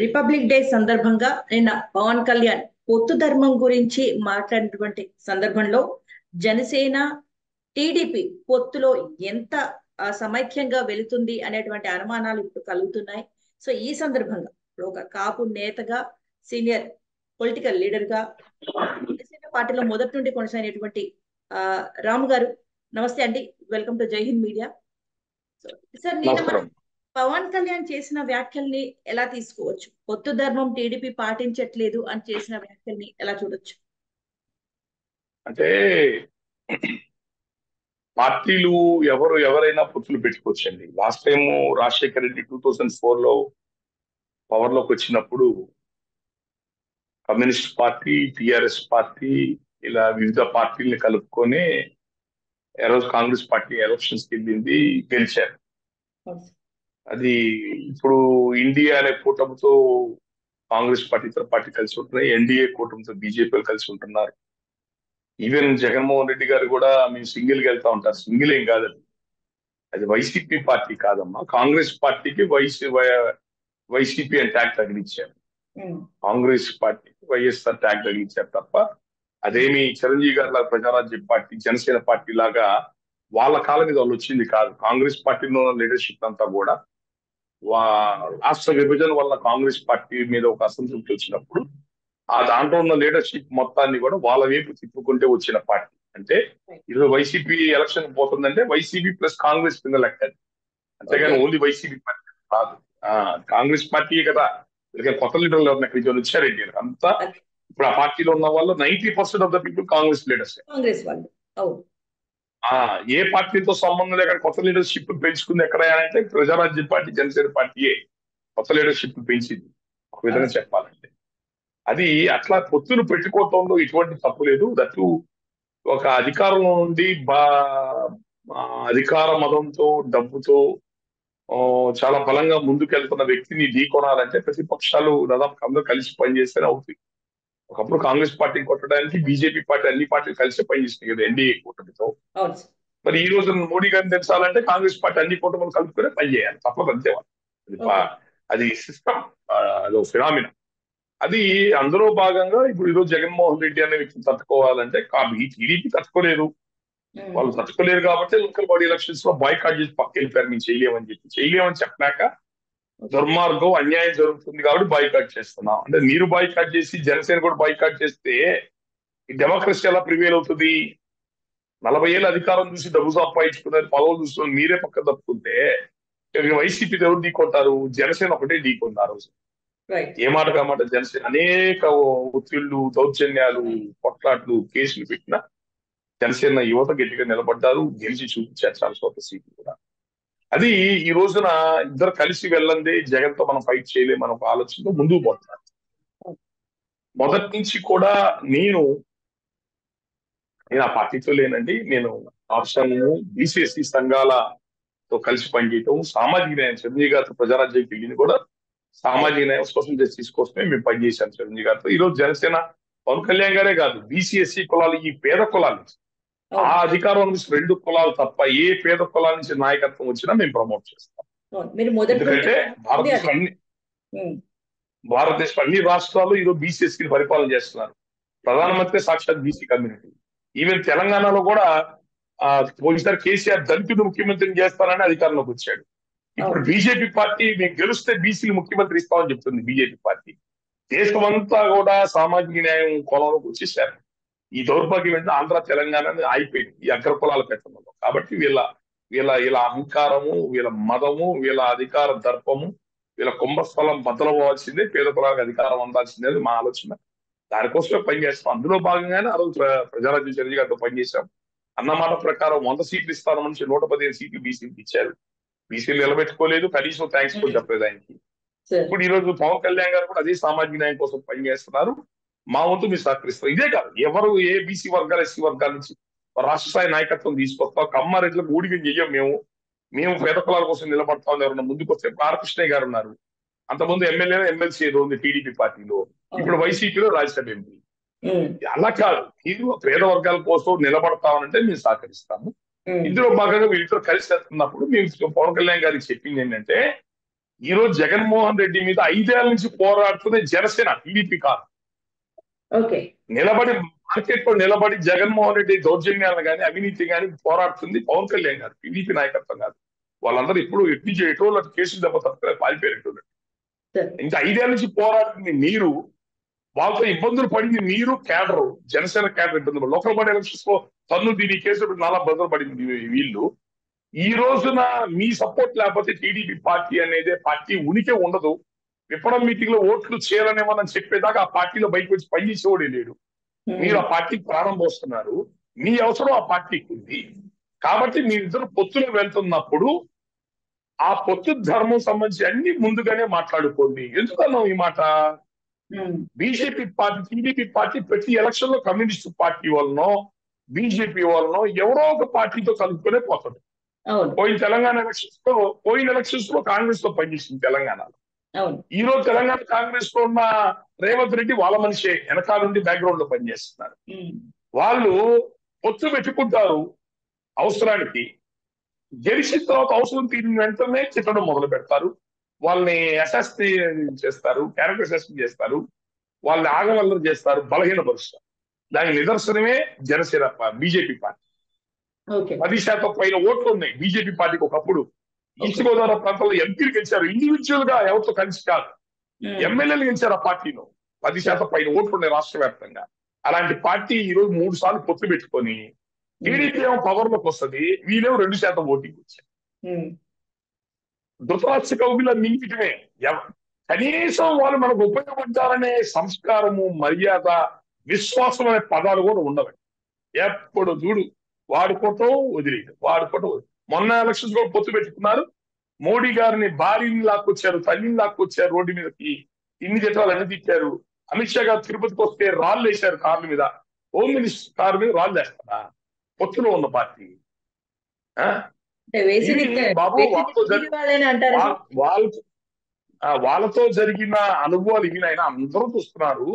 Republic day సందర్భంగా నిన్న పవన్ కళ్యాణ్ పొత్తు ధర్మం గురించి మాట్లాడినటువంటి సందర్భంలో జనసేన టీడీపీ పొత్తులో ఎంత సమైక్యంగా వెళుతుంది అనేటువంటి అనుమానాలు ఇప్పుడు కలుగుతున్నాయి. సో ఈ సందర్భంగా ఇప్పుడు ఒక కాపు నేతగా, సీనియర్ పొలిటికల్ లీడర్ గా జనసేన పార్టీలో మొదటి నుండి కొనసాగినటువంటి రాము గారు, నమస్తే అండి. వెల్కమ్ టు జై హింద్ మీడియా. సో సార్, నేను పవన్ కళ్యాణ్ చేసిన వ్యాఖ్యల్ని ఎలా తీసుకోవచ్చు? పొత్తు ధర్మం టీడీపీ పాటించట్లేదు అని చేసిన వ్యాఖ్యల్ని ఎలా చూడొచ్చు? అంటే పార్టీలు ఎవరైనా పొత్తులు పెట్టుకోవచ్చండి. లాస్ట్ టైం రాజశేఖర రెడ్డి 2004లో పవర్ లోకి వచ్చినప్పుడు కమ్యూనిస్ట్ పార్టీ, టిఆర్ఎస్ పార్టీ ఇలా వివిధ పార్టీల్ని కలుపుకొని కాంగ్రెస్ పార్టీ ఎలక్షన్స్ వెళ్ళింది, గెలిచారు. అది ఇప్పుడు ఇండియా అనే కూటమితో కాంగ్రెస్ పార్టీ, ఇతర పార్టీ కలిసి ఉంటున్నాయి. ఎన్డీఏ కూటమితో బీజేపీ కలిసి ఉంటున్నారు. ఈవెన్ జగన్మోహన్ రెడ్డి గారు కూడా మేము సింగిల్ గా వెళ్తా ఉంటారు. సింగిల్ ఏం కాదండి, అది వైసీపీ పార్టీ కాదమ్మా, కాంగ్రెస్ పార్టీకి వైసీపీ అని ట్యాగ్ తగిలించారు. కాంగ్రెస్ పార్టీకి వైఎస్ఆర్ ట్యాగ్ తగిలించారు తప్ప అదేమి చిరంజీవి గారి ప్రజారాజ్య పార్టీ, జనసేన పార్టీ లాగా వాళ్ళ కాలం మీద వాళ్ళు వచ్చింది కాదు. కాంగ్రెస్ పార్టీలో ఉన్న లీడర్షిప్ అంతా కూడా రాష్ట్ర విభజన వల్ల కాంగ్రెస్ పార్టీ మీద ఒక అసంతృప్తి వచ్చినప్పుడు ఆ దాంట్లో ఉన్న లీడర్షిప్ మొత్తాన్ని కూడా వాళ్ళ వైపు తిప్పుకుంటే వచ్చిన పార్టీ. అంటే ఈరోజు వైసీపీ ఎలక్షన్ పోతుందంటే వైసీపీ ప్లస్ కాంగ్రెస్ కింద లెక్క, అంతేగాని ఓన్లీ వైసీపీ పార్టీ కాదు. కాంగ్రెస్ పార్టీ కదా. కొత్త లీడర్లు ఎవరిని ఎక్కడికి వచ్చారండి అంతా. ఇప్పుడు ఆ పార్టీలో ఉన్న వాళ్ళు 90% of the people Congress leaders. ఏ పార్టీతో సంబంధం లేక కొత్త లీడర్షిప్ పెంచుకుంది ఎక్కడ అంటే ప్రజారాజ్య పార్టీ, జనసేన పార్టీయే కొత్త లీడర్షిప్ పెంచింది ఒక విధంగా చెప్పాలంటే. అది అట్లా పొత్తులు పెట్టుకోవటంలో ఎటువంటి తప్పు లేదు. దట్టు ఒక అధికారంలో నుండి అధికార మదంతో, డబ్బుతో చాలా బలంగా ముందుకెళ్తున్న వ్యక్తిని ఢీకొనాలంటే ప్రతిపక్షాలు దాదాపు అందరూ కలిసి పనిచేస్తేనే అవుతుంది. ఒకప్పుడు కాంగ్రెస్ పార్టీని కొట్టడానికి బీజేపీ పార్టీ, అన్ని పార్టీలు కలిసి పనిచేసినాయి కదా ఎన్డీఏ కూటమితో. మరి ఈ రోజు మోడీ గారిని తెచ్చాలంటే కాంగ్రెస్ పార్టీ అన్ని కూటమిలు కలుపుకొని పనిచేయాలి, తప్పదు అంతే. అది సిస్టమ్, అదో ఫినామినా. అది అందులో భాగంగా ఇప్పుడు ఈరోజు జగన్మోహన్ రెడ్డి అనే వ్యక్తిని తట్టుకోవాలంటే టీడీపీ తట్టుకోలేదు. వాళ్ళు తట్టుకోలేరు కాబట్టి లోకల్ బాడీ ఎలక్షన్స్ లో బాయ్కాట్ చేసి పక్క వెళ్ళిపోయారు. మేము చేయలేమని చెప్పాక దుర్మార్గం, అన్యాయం జరుగుతుంది కాబట్టి బాయ్కాట్ చేస్తున్నాం. అంటే మీరు బాయ్కాట్ చేసి జనసేన కూడా బాయ్కాట్ చేస్తే ఈ డెమోక్రసీ ఎలా ప్రివేల్ అవుతుంది? 40 ఏళ్ళ అధికారం చూసి డబ్బు సంపాదించుకున్నారు, పదవులు చూసుకుని మీరే పక్క తప్పుకుంటే వైసీపీ ఎవరు ఢీకొంటారు? జనసేన ఒకటే ఢీకొన్నారు. ఏ మాట కామాట జనసేన అనేక ఒత్తిళ్లు, దౌర్జన్యాలు, కొట్లాట్లు, కేసులు పెట్టినా జనసేన యువత గట్టిగా నిలబడ్డారు, గెలిచి చూపించారు చాలా చోట్ల సీట్లు కూడా. అది ఈ రోజున ఇద్దరు కలిసి వెళ్ళండి, జగన్తో మనం ఫైట్ చేయలేము మన ఒక ఆలోచనతో ముందుకు పోతున్నారు. మొదటి నుంచి కూడా నేను ఆ పార్టీతో లేనండి. నేను రాష్ట్రము బీసీఎస్సీ సంఘాలతో కలిసి పనిచేయటం, సామాజిక న్యాయం, చిరంజీవి గారితో ప్రజారాజ్యానికి వెళ్ళింది కూడా సామాజిక న్యాయం, సోషల్ జస్టిస్ కోసమే మేము పనిచేశాం చిరంజీవి గారితో. ఈరోజు జనసేన పవన్ కళ్యాణ్ గారే కాదు, బీసీఎస్సీ కులాలు, ఈ పేద కులాల నుంచి ఆ అధికారం నుంచి 2 కులాలు తప్ప ఏ పేద కులాల నుంచి నాయకత్వం వచ్చినా మేము ప్రమోట్ చేస్తాం. ఎందుకంటే భారతదేశం అన్ని రాష్ట్రాల్లో ఈరోజు బీసీఎస్సీని పరిపాలన చేస్తున్నారు. ప్రధానమంత్రి సాక్షాత్ బీసీ కమ్యూనిటీ. ఈవెన్ తెలంగాణలో కూడా పోయినసారి కేసీఆర్ దళితుడు ముఖ్యమంత్రిని చేస్తారని అధికారంలోకి వచ్చాడు. ఇప్పుడు బీజేపీ పార్టీ మేము గెలిస్తే బీసీలు ముఖ్యమంత్రి ఇస్తామని చెప్తుంది బీజేపీ పార్టీ. దేశమంతా కూడా సామాజిక న్యాయం కోణంలోకి వచ్చేసారు. ఈ దౌర్భాగ్యం ఏంటంటే ఆంధ్ర, తెలంగాణ అయిపోయింది ఈ అగ్రకులాల పెట్టడంలో. కాబట్టి వీళ్ళ అహంకారము, వీళ్ళ మదము, వీళ్ళ అధికార దర్పము, వీళ్ళ కుంభస్థలం బద్దలవ్వాల్సిందే, పేద కులాలకు అధికారం అందాల్సిందే మా ఆలోచన. దానికోసమే పనిచేస్తాం. అందులో భాగంగానే ఆ రోజు ప్రజారాజ్య చిరంజీవి గారితో పనిచేశాం. అన్నమాట ప్రకారం 100 సీట్లు ఇస్తాను నుంచి 115 సీట్లు బీసీలకు ఇచ్చారు. బీసీలు నిలబెట్టుకోలేదు, కనీసం థ్యాంక్స్ కూడా చెప్పలేదు ఆయనకి. ఇప్పుడు ఈ రోజు పవన్ కళ్యాణ్ గారు కూడా అదే సామాజిక న్యాయం కోసం పనిచేస్తున్నారు. మా వంతు మీరు సహకరిస్తారు. ఇదే కాదు, ఎవరు ఏ బీసీ వర్గాలు, ఎస్సీ వర్గాల నుంచి రాష్ట్ర స్థాయి నాయకత్వం తీసుకొస్తాం. కమ్మారెడ్లకు ఊడిగం చెయ్యం. మేము పేద కులాల కోసం నిలబడతాం. ఎవరన్నా ముందుకు వస్తే ఆర్కృష్ణయ్య గారు ఉన్నారు, అంతకుముందు ఎమ్మెల్యే, ఎమ్మెల్సీ ఏదో ఉంది టీడీపీ పార్టీలో, ఇప్పుడు వైసీపీలో రాజ్యసభ ఎంపీ. అలా కాదు, మీరు పేద వర్గాల కోసం నిలబడతామనంటే మేము సహకరిస్తాము. ఇందులో భాగంగా వీళ్ళిద్దరు కలిసి వెళ్తున్నప్పుడు మేము పవన్ కళ్యాణ్ గారికి చెప్పింది ఏంటంటే, ఈ రోజు జగన్మోహన్ రెడ్డి మీద 5 ఏళ్ల నుంచి పోరాడుతుంది జనసేన, టీడీపీ కాదు. ఓకే. నిలబడి మార్కెట్ లో నిలబడి జగన్మోహన్ రెడ్డి దౌర్జన్యాలను కానీ అవినీతి కానీ పోరాడుతుంది పవన్ కళ్యాణ్ గారు, టీడీపీ నాయకత్వం కాదు. వాళ్ళందరూ ఇప్పుడు ఎటువంటి కేసులు దెబ్బ తప్ప పారిపోయారు. సార్ ఇంకా 5 ఏళ్ల నుంచి పోరాడుతుంది మీరు, వాళ్ళతో ఇబ్బందులు పడింది మీరు, కేడరు, జనసేన కేడర్ ఇబ్బందులు. లోకల్ బాడీ ఎలక్షన్స్ లో తన్ను దీని కేసు నాలా బదులు పడింది వీళ్ళు. ఈ రోజున మీ సపోర్ట్ లేకపోతే టీడీపీ పార్టీ అనేది పార్టీ ఉనికి ఉండదు. విపణం మీటింగ్ లో ఓట్లు చేయాలనేమని చెప్పేదాకా ఆ పార్టీలో బయటకు వచ్చి పనిచేసేవాడే లేడు. మీరు ఆ పార్టీకి ప్రాణం పోస్తున్నారు, మీ అవసరం ఆ పార్టీకి ఉంది. కాబట్టి మీరిద్దరు పొత్తులు వెళ్తున్నప్పుడు ఆ పొత్తు ధర్మం సంబంధించి అన్ని ముందుగానే మాట్లాడుకోండి. ఎందుకన్నాం ఈ మాట? బీజేపీ పార్టీ, టీడీపీ పార్టీ ప్రతి ఎలక్షన్ లో కమ్యూనిస్ట్ పార్టీ వలనో బీజేపీ వలనో ఎవరో ఒక పార్టీతో కలుపుకునే పోతుంది. పోయిన ఎలక్షన్స్ లో కాంగ్రెస్ తో పనిచేసింది తెలంగాణలో. ఈ రోజు తెలంగాణ కాంగ్రెస్ లో ఉన్న రేవంత్ రెడ్డి వాళ్ళ మనిషే, వెనకాల నుండి బ్యాక్గ్రౌండ్ లో పనిచేస్తున్నారు. వాళ్ళు పొత్తు పెట్టుకుంటారు అవసరానికి, గెలిచిన తర్వాత అవసరం తీరిన వెంటనే తిట్టడం మొదలు పెడతారు, వాళ్ళని అసాసినేట్ చేస్తారు, క్యారెక్టర్ అసాసినేట్ చేస్తారు, వాళ్ళని ఆగమల్లరు చేస్తారు, బలహీనపరుస్తారు. దానికి నిదర్శనమే జనసేన బీజేపీ పార్టీ. 10% పైన ఓట్లు ఉన్నాయి బీజేపీ పార్టీకి. ఒకప్పుడు ఈస్ట్ గోదావరి ప్రాంతంలో ఎంపీలు గెలిచారు, ఇండివిజువల్ గా ఎవరితో కలిసి కాదు, ఎమ్మెల్యేలు గెలిచారు ఆ పార్టీలో. 10% పైన ఓట్లు ఉన్నాయి రాష్ట్ర వ్యాప్తంగా. అలాంటి పార్టీ ఈ రోజు 3 సార్లు పొత్తు పెట్టుకొని టీడీపీ ఏమో పవర్ లోకి వస్తుంది, వీళ్ళేమో 2% ఓటింగ్ వచ్చారు. ధృతరాష్ట్ర కౌగిల మింగిటమే. కనీసం వాళ్ళు మనకు ఉపయోగపడ్డారనే సంస్కారము, మర్యాద, విశ్వాసం అనే పదాలు కూడా ఉండవు. ఎప్పుడు చూడు వాడుకోవటం వదిలేదు, వాడుకోవటం వదిలేదు. మొన్న ఎలక్షన్స్ కూడా పొత్తు పెట్టుకున్నారు, మోడీ గారిని భార్యని లాక్కొచ్చారు, తల్లిని లాక్కొచ్చారు, రోడ్డు మీదకి ఇన్ని చిత్రాలు అన్ని తిట్టారు. అమిత్ షా గారు తిరుపతికి వస్తే రాళ్ళు వేశారు కార్ల మీద. హోమ్ మినిస్టర్ కారు మీద రాళ్ళు వేస్తారా పొత్తులో ఉన్న పార్టీ? బాబు వాళ్ళతో జరిగిన అనుభవాలు ఇవి అయినా అందరూ చూస్తున్నారు.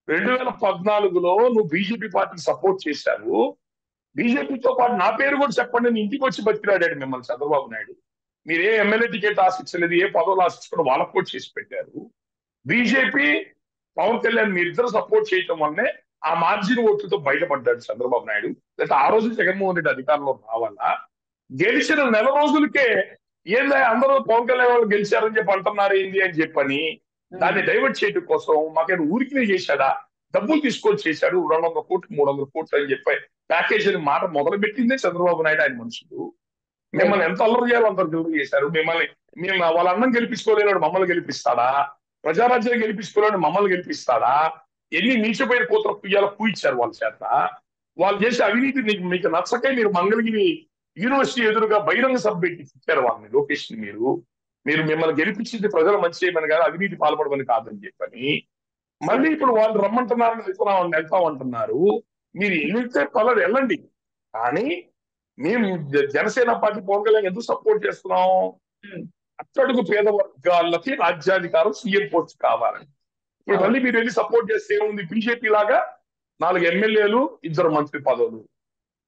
2014లో నువ్వు బీజేపీ పార్టీకి సపోర్ట్ చేశావు, బీజేపీతో పాటు నా పేరు కూడా చెప్పండి నేను ఇంటికి వచ్చి బతికిరాడాడు మిమ్మల్ని చంద్రబాబు నాయుడు. మీరు ఏ ఎమ్మెల్యే టికెట్ ఆశించలేదు, ఏ పదవులు ఆశించకుండా వాళ్ళకు కూడా చేసి పెట్టారు. బీజేపీ పవన్ కళ్యాణ్ మీరిద్దరు సపోర్ట్ చేయటం వల్లనే ఆ మార్జిన్ ఓట్లతో బయటపడ్డాడు చంద్రబాబు నాయుడు. లేకపోతే ఆ రోజు జగన్మోహన్ రెడ్డి అధికారంలో రావాలా? గెలిచిన నెల రోజులకే ఏందా అందరూ పవన్ కళ్యాణ్ వాళ్ళు గెలిచారని చెప్పి అంటున్నారు ఏంది అని చెప్పని దాన్ని డైవర్ట్ చేయడం కోసం మాకైనా ఊరికినే చేశాడా, డబ్బులు తీసుకొని చేశాడు, 200 కోట్లు 300 కోట్లు అని చెప్పి ప్యాకేజ్ అని మాట మొదలు పెట్టిందే చంద్రబాబు నాయుడు ఆయన మనుషులు. మిమ్మల్ని ఎంత అల్లరి చేయాలో అంత గెలుపు చేశారు. మేము వాళ్ళ అన్నం గెలిపించుకోలేనాడు మమ్మల్ని గెలిపిస్తాడా? ప్రజారాజ్యం గెలిపించుకోలేని మమ్మల్ని గెలిపిస్తాడా? ఎన్ని నీచమైన కూతురు పుయ్యాల పూయించారు వాళ్ళ చేత. వాళ్ళు చేసే అవినీతి మీకు నచ్చకే మీరు మంగళగిరి యూనివర్సిటీ ఎదురుగా బహిరంగ సభ పెట్టి ఇచ్చారు వాళ్ళని, లోకేష్ ని. మీరు మిమ్మల్ని గెలిపించింది ప్రజలు మంచి చేయమని కాదు, అవినీతి పాల్పడమని కాదని చెప్పని. మళ్ళీ ఇప్పుడు వాళ్ళు రమ్మంటున్నారని వెళ్తామంటున్నారు. మీరు వెళ్తే పలరు వెళ్ళండి, కానీ మేము జనసేన పార్టీ పవన్ కళ్యాణ్ ఎందుకు సపోర్ట్ చేస్తున్నాం? అట్టడుగు పేద వర్గాలకి రాజ్యాధికారం, సీఎం పోస్ట్ కావాలని. ఇప్పుడు మళ్ళీ మీరు వెళ్ళి సపోర్ట్ చేస్తే ఏముంది? బీజేపీ లాగా 4 ఎమ్మెల్యేలు 2 మంత్రి పదవులు.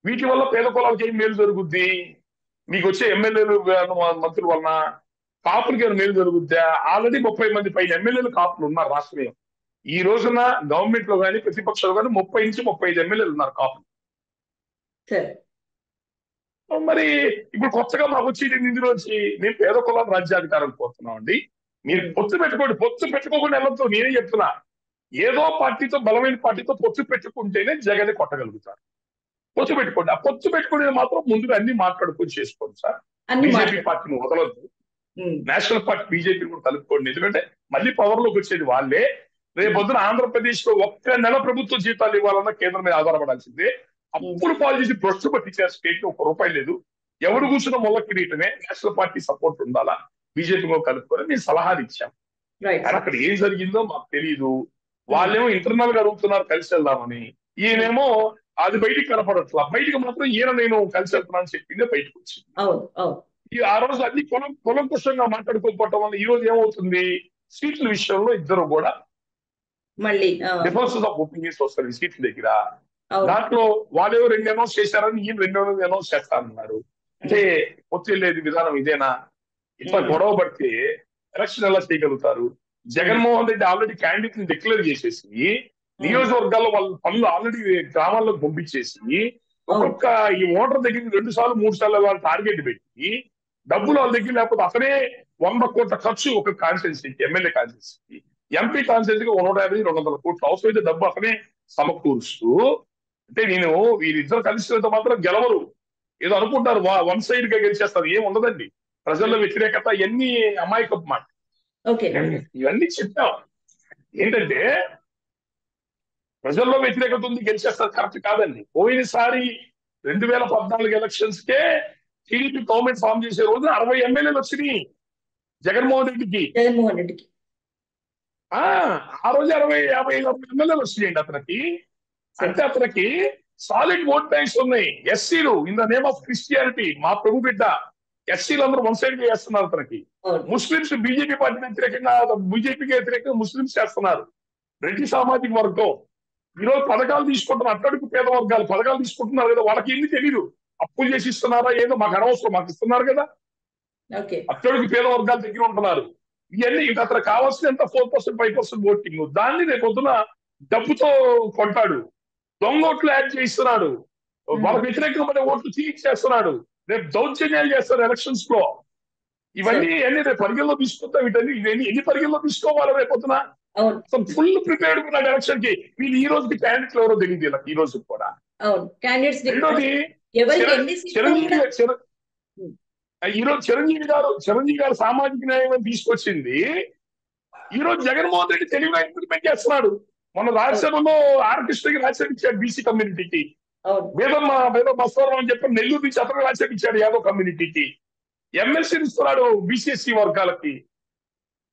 వీటి వల్ల పేద కులాలకి ఏం మేలు జరుగుద్ది? మీకు వచ్చే ఎమ్మెల్యేలు మంత్రుల వలన కాపులకి ఏమైనా మేలు జరుగుద్దా? ఆల్రెడీ 30 మంది పైన ఎమ్మెల్యేలు కాపులు ఉన్నారు రాష్ట్రంలో. ఈ రోజున గవర్నమెంట్ లో కానీ ప్రతిపక్షాలు కానీ 30 నుంచి 35 ఎమ్మెల్యేలు ఉన్నారు కాపులు. మరి ఇప్పుడు కొత్తగా మాకు వచ్చేది ఇందులోంచి మేము పేద కులాల రాజ్యాధికారం కోరుతున్నాం అండి. మీరు పొత్తు పెట్టుకోండి, పొత్తు పెట్టుకోకుండా వెళ్ళొద్దు. నేనే చెప్తున్నా, ఏదో పార్టీతో, బలమైన పార్టీతో పొత్తు పెట్టుకుంటేనే జగన్ కొట్టగలుగుతారు. పొత్తు పెట్టుకోండి. ఆ పొత్తు పెట్టుకునేది మాత్రం ముందుగా అన్ని మాట్లాడుకొని చేసుకోండి సార్. బీజేపీ పార్టీని వదలొద్దు, నేషనల్ పార్టీ బీజేపీ కూడా కలుపుకోండి. ఎందుకంటే మళ్ళీ పవర్ లోకి వచ్చేది వాళ్ళే. రేపొద్దున ఆంధ్రప్రదేశ్ లో 1 నెల ప్రభుత్వ జీతాలు ఇవ్వాలన్నా కేంద్రం మీద ఆధారపడాల్సిందే. అప్పుడు పాలు చేసి భ్రష్టు పట్టించారు స్టేట్ లో, 1 రూపాయి లేదు. ఎవరు కూర్చున్న మొల్ల కిరీటమే. నేషనల్ పార్టీ సపోర్ట్ ఉండాలా, బీజేపీలో కలుపుకొని మేము సలహాలు ఇచ్చాం. కానీ అక్కడ ఏం జరిగిందో మాకు తెలియదు. వాళ్ళేమో ఇంటర్నల్ గా అడుగుతున్నారు కలిసి వెళ్దామని, ఈయనేమో అది బయటికి కనపడట్లా. బయటికి మాత్రం ఈయన నేను కలిసి వెళ్తున్నాను చెప్పిందే బయటకు వచ్చింది. ఆ రోజు అన్ని కులంకుషంగా మాట్లాడుకోకపోవటం వల్ల ఈ రోజు ఏమవుతుంది? సీట్ల విషయంలో ఇద్దరు కూడా మళ్ళీ డిఫరెన్సెస్ ఆఫ్ ఒపీనియన్స్ వస్తుంది సీట్ల దగ్గర. దాంట్లో వాళ్ళేవో 2 అనౌన్స్ చేశారని ఈయన 2 అనౌన్స్ చేస్తారన్నారు. అంటే పొత్తు వెళ్ళేది విధానం ఇదేనా? ఇట్లా గొడవ పడితే ఎలక్షన్ ఎలా చేయగలుగుతారు? జగన్మోహన్ రెడ్డి ఆల్రెడీ క్యాండిడేట్ ని డిక్లేర్ చేసేసి నియోజకవర్గాల్లో వాళ్ళ పనులు ఆల్రెడీ గ్రామాల్లోకి పంపించేసి ఒక్కొక్క ఈ ఓటర్ దగ్గర 2 సార్లు 3 సార్లు వాళ్ళ టార్గెట్ పెట్టి డబ్బులు వాళ్ళ దగ్గర లేకపోతే అతనే 100 కోట్ల ఖర్చు ఒక కాన్స్టిట్యున్సీకి, ఎమ్మెల్యే కాన్స్టిట్యున్సీకి, ఎంపీ కాన్స్టిట్యున్సీకి 150-200 కోట్లు అవసరమైతే డబ్బు అతనే సమకూరుస్తూ, అంటే నేను వీరిద్దరు కలిసినంత మాత్రం గెలవరు, ఏదో అనుకుంటారు వన్ సైడ్ గా గెలిచేస్తారు, ఏం ఉండదండి. ప్రజల్లో వ్యతిరేకత ఇవన్నీ అమాయకపు మాట. ఇవన్నీ చెప్పాం. ఏంటంటే ప్రజల్లో వ్యతిరేకత ఉంది, గెలిచేస్తారు, కరెక్ట్ కాదండి. పోయినసారి 2014 ఎలక్షన్స్ కే టీడీపీ గవర్నమెంట్ ఫామ్ చేసే రోజు 60 ఎమ్మెల్యేలు వచ్చినాయి జగన్మోహన్ రెడ్డికి. ఆ రోజు 60-50 ఎమ్మెల్యేలు వచ్చినాయండి అతనికి. అంటే అతనికి సాలిడ్ ఓట్ బ్యాంక్స్ ఉన్నాయి. ఎస్సీలు in the name of Christianity, మా ప్రభు బిడ్డ ఎస్సీలు అందరూ వన్ సైడ్ గా చేస్తున్నారు అతనికి. ముస్లింస్ బీజేపీ పార్టీ వ్యతిరేకంగా, బీజేపీకి వ్యతిరేకంగా ముస్లింస్ చేస్తున్నారు. రెడ్డి సామాజిక వర్గం ఈరోజు పథకాలు తీసుకుంటున్నారు, అట్టడుగు పేద వర్గాలు పథకాలు తీసుకుంటున్నారు కదా, వాళ్ళకి ఏమీ తెలియదు. అప్పులు చేసి ఇస్తున్నారా ఏదో మాకు అనవసరం, మాకు ఇస్తున్నారు కదా. అట్టడుగు పేద వర్గాల దగ్గర ఉంటున్నారు. ఇవన్నీ ఇంకా అతను కావాల్సిన ఎంత 4%, 5% ఓటింగ్, దాన్ని రేపు పొద్దున డబ్బుతో కొంటాడు, దొంగ ఓట్లు యాడ్ చేయిస్తున్నాడు, వాళ్ళకి వ్యతిరేకమైన ఓట్లు తీయించేస్తున్నాడు, రేపు దౌర్జన్యాలు చేస్తారు ఎలక్షన్స్ లో. ఇవన్నీ రేపు పరిగణలో తీసుకుంటా, వీటన్ని ఎన్ని పరిగణలో తీసుకోవాలి రేపు పొద్దున. ఫుల్ ప్రిపేర్డ్ ఉన్నాడు ఎలక్షన్ కి. వీళ్ళు ఈ రోజుకి క్యాండిడేట్లు ఎవరో తెలియదు ఇలా ఈ రోజు కూడా. రెండోది చిరంజీవి గారు సామాజిక న్యాయం తీసుకొచ్చింది. ఈ రోజు జగన్మోహన్ రెడ్డి తెలివిగా ఇంప్లిమెంట్ చేస్తున్నాడు. మన రాజ్యసభలో ఆర్కెస్ట్రాకి రాజ్యసభ ఇచ్చాడు బీసీ కమ్యూనిటీకి. వేదం బస్వరం అని చెప్పి నెల్లూరు నుంచి అతను రాజ్యసభ ఇచ్చాడు యాదవ్ కమ్యూనిటీకి. ఎమ్మెల్సీ ఇస్తున్నాడు బీసీఎస్సీ వర్గాలకి.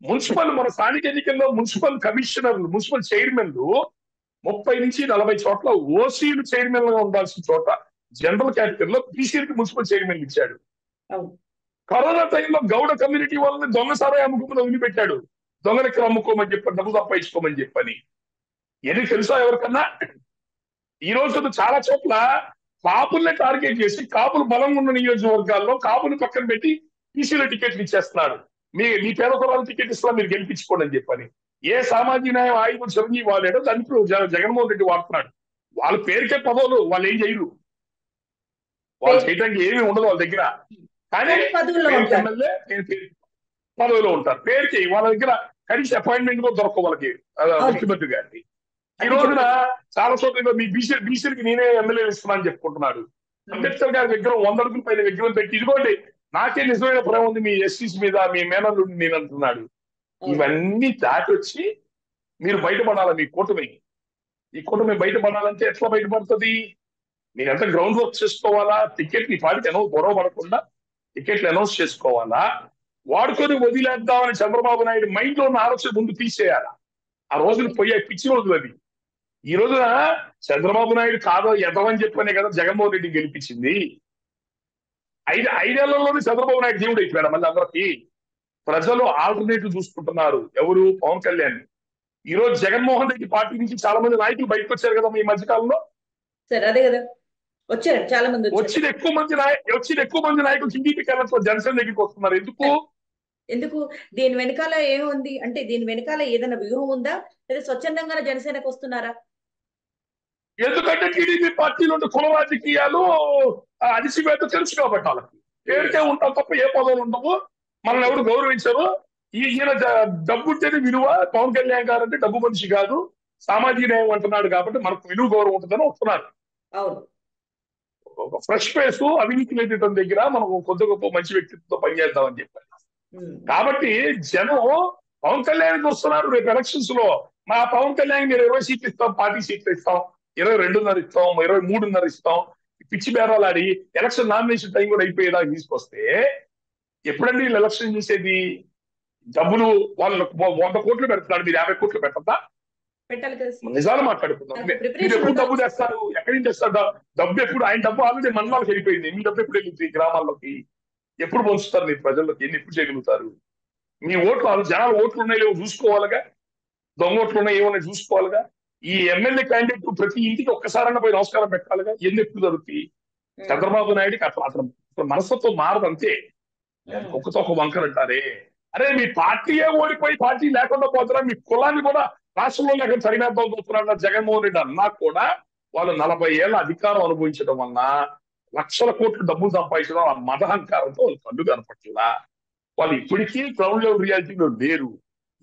మున్సిపల్ మన స్థానిక ఎన్నికల్లో మున్సిపల్ కమిషనర్లు, మున్సిపల్ చైర్మన్లు 30-40 చోట్ల ఓసీలు చైర్మన్ గా ఉండాల్సిన చోట జనరల్ కేటగిరీలో బీసీలకి మున్సిపల్ చైర్మన్ ఇచ్చాడు. కరోనా టైంలో గౌడ కమ్యూనిటీ వాళ్ళని దొంగ సారాయి అమ్ముకోమని వదిలిపెట్టాడు. దొంగలెక్కలు అమ్ముకోమని చెప్పి, డబ్బు సంపాదించుకోమని చెప్పని. ఎన్ని తెలుసా ఎవరికన్నా? ఈ రోజు చాలా చోట్ల కాపుల్ని టార్గెట్ చేసి, కాపులు బలంగా ఉన్న నియోజకవర్గాల్లో కాపులు పక్కన పెట్టి బీసీల టికెట్లు ఇచ్చేస్తున్నాడు. మీ పేద కులాల టికెట్ ఇస్తున్నా, మీరు గెలిపించుకోండి అని చెప్పని. ఏ సామాజిక న్యాయం ఆయుధం చిరంజీవి వాడాడో దాన్ని ఇప్పుడు జగన్మోహన్ రెడ్డి వాడుతున్నాడు. వాళ్ళ పేరుకే పదవులు, వాళ్ళు ఏం చేయరు, వాళ్ళు చేయడానికి ఏమీ ఉండదు వాళ్ళ దగ్గర. కానీ ఎమ్మెల్యే పదవిలో ఉంటారు, పేరుకి వాళ్ళ దగ్గర కనీస అపాయింట్మెంట్ కూడా దొరకవు వాళ్ళకి ముఖ్యమంత్రి గారికి. ఈ రోజున చాలా చోట్ల మీ బీసీలకి నేనే ఎమ్మెల్యే ఇస్తున్నా అని చెప్పుకుంటున్నాడు. అంబేద్కర్ గారి విగ్రహం 100 అడుగుల పైన విగ్రహం పెట్టి, ఇదిగోండి నాకే నిజమైన ప్రేమ ఉంది మీ ఎస్సీస్ మీద, మీ మేనల్లుడిని నేను అంటున్నాడు. ఇవన్నీ దాటొచ్చి మీరు బయటపడాలి. ఈ కూటమి బయటపడాలంటే ఎట్లా బయటపడుతుంది? మీరంతా గ్రౌండ్ వర్క్ చేసుకోవాలా. టికెట్ ని పాటికి గొడవ పడకుండా టికెట్లు అనౌన్స్ చేసుకోవాలా. వాడుకొని వదిలేద్దామని చంద్రబాబు నాయుడు మైండ్ లో ఉన్న ఆలోచన ముందు తీసేయాలా. ఆ రోజులు పోయాయి, పిచ్చి రోజులు అది. ఈ రోజున చంద్రబాబు నాయుడు కాదో ఎదవని చెప్పనే కదా జగన్మోహన్ రెడ్డి గెలిపించింది. 5 ఏళ్లలోనే చంద్రబాబు నాయుడు దేవుడు అయిపోయాడు. మళ్ళీ అందరికి ప్రజలు ఆల్టర్నేటివ్ చూసుకుంటున్నారు. ఎవరు? పవన్ కళ్యాణ్. ఈ రోజు జగన్మోహన్ రెడ్డి పార్టీ నుంచి చాలా మంది నాయకులు బయటకు వచ్చారు కదా ఈ మధ్యకాలంలో. అదే కదా వచ్చారు చాలా మంది. వచ్చిన ఎక్కువ మంది నాయకులు టీడీపీకి వెళ్ళట్లేదు, జనసేన దగ్గరికి వస్తున్నారు. ఎందుకు? దీని వెనకాల ఏముంది అంటే, దీని వెనకాల ఏదైనా వ్యూహం ఉందా, లేదా స్వచ్ఛందంగా జనసేనకు వస్తున్నారా? ఎందుకంటే టీడీపీ పార్టీలో కుల రాజకీయాలు అదిసివేత తెలుసు కాబట్టి వాళ్ళకి పేరుకే ఉంటాం తప్ప ఏ పదవులు ఉండవు. మనల్ని ఎవరు గౌరవించరు. ఈయన డబ్బు ఉంటేనే విలువ. పవన్ కళ్యాణ్ గారు అంటే డబ్బు మనిషి కాదు, సామాజిక న్యాయం అంటున్నాడు కాబట్టి మనకు విలువ గౌరవం ఉంటుందని వస్తున్నారు. ఒక ఫ్రెష్ ఫేస్, అవినీతి లేదటం దగ్గర మనం కొద్ది గొప్ప మంచి వ్యక్తిత్వంతో పనిచేద్దామని చెప్పారు. కాబట్టి జనం పవన్ కళ్యాణ్కి వస్తున్నారు. రేపు ఎలక్షన్స్ లో మా పవన్ కళ్యాణ్ మీరు 20 సీట్లు ఇస్తాం, 40 సీట్లు ఇస్తాం, 22.5 ఇస్తాం, 23.5 ఇస్తాం, పిచ్చి బేరాలు ఆడి ఎలక్షన్ నామినేషన్ టైం కూడా అయిపోయేదాకా తీసుకొస్తే ఎప్పుడండి వీళ్ళు ఎలక్షన్ చేసేది? డబ్బులు వాళ్ళు 100 కోట్లు పెడుతున్నాడు, మీరు 50 కోట్లు పెట్టద్దా? నిజాలు మాట్లాడుకుందాం. మీరు ఎప్పుడు డబ్బు తెస్తారు? ఎక్కడి నుంచి తెస్తారు డబ్బు? ఎప్పుడు ఆయన డబ్బు ఆల్రెడీ మండలాలకు వెళ్ళిపోయింది. మీ డబ్బు ఎప్పుడు వెళ్ళింది గ్రామాల్లోకి? ఎప్పుడు పంచుతారు మీరు ప్రజల్లోకి? ఎప్పుడు చేయగలుగుతారు? మీ ఓట్లు, జనాలు ఓట్లు ఉన్నాయి లేవో చూసుకోవాలిగా, దొంగ ఓట్లు ఉన్నాయి ఏమన్నా చూసుకోవాలిగా. ఈ ఎమ్మెల్యే క్యాండిడేట్ ప్రతి ఇంటికి ఒక్కసారన్నా పోయి నమస్కారం పెట్టాలిగా. ఎప్పుడు జరుగుతాయి? చంద్రబాబు నాయుడికి అసలు మనస్తత్వం మారదు అంతే. ఒక్కతో ఒక వంకర అంటారే, అరే మీ పార్టీయే ఓడిపోయి పార్టీ లేకుండా పోతున్నా, మీ కులాన్ని కూడా రాష్ట్రంలో లేక సరివేద్దాం చూస్తున్నాడు జగన్మోహన్ రెడ్డి అన్నా కూడా వాళ్ళు 40 ఏళ్ల అధికారం అనుభవించడం వలన లక్షల కోట్లు డబ్బులు సంపాదించడం ఆ మదహంకారంతో వాళ్ళు కళ్ళు కనపట్లా. వాళ్ళు ఇప్పటికీ గ్రౌండ్ లెవెల్ రియాలిటీలో లేరు.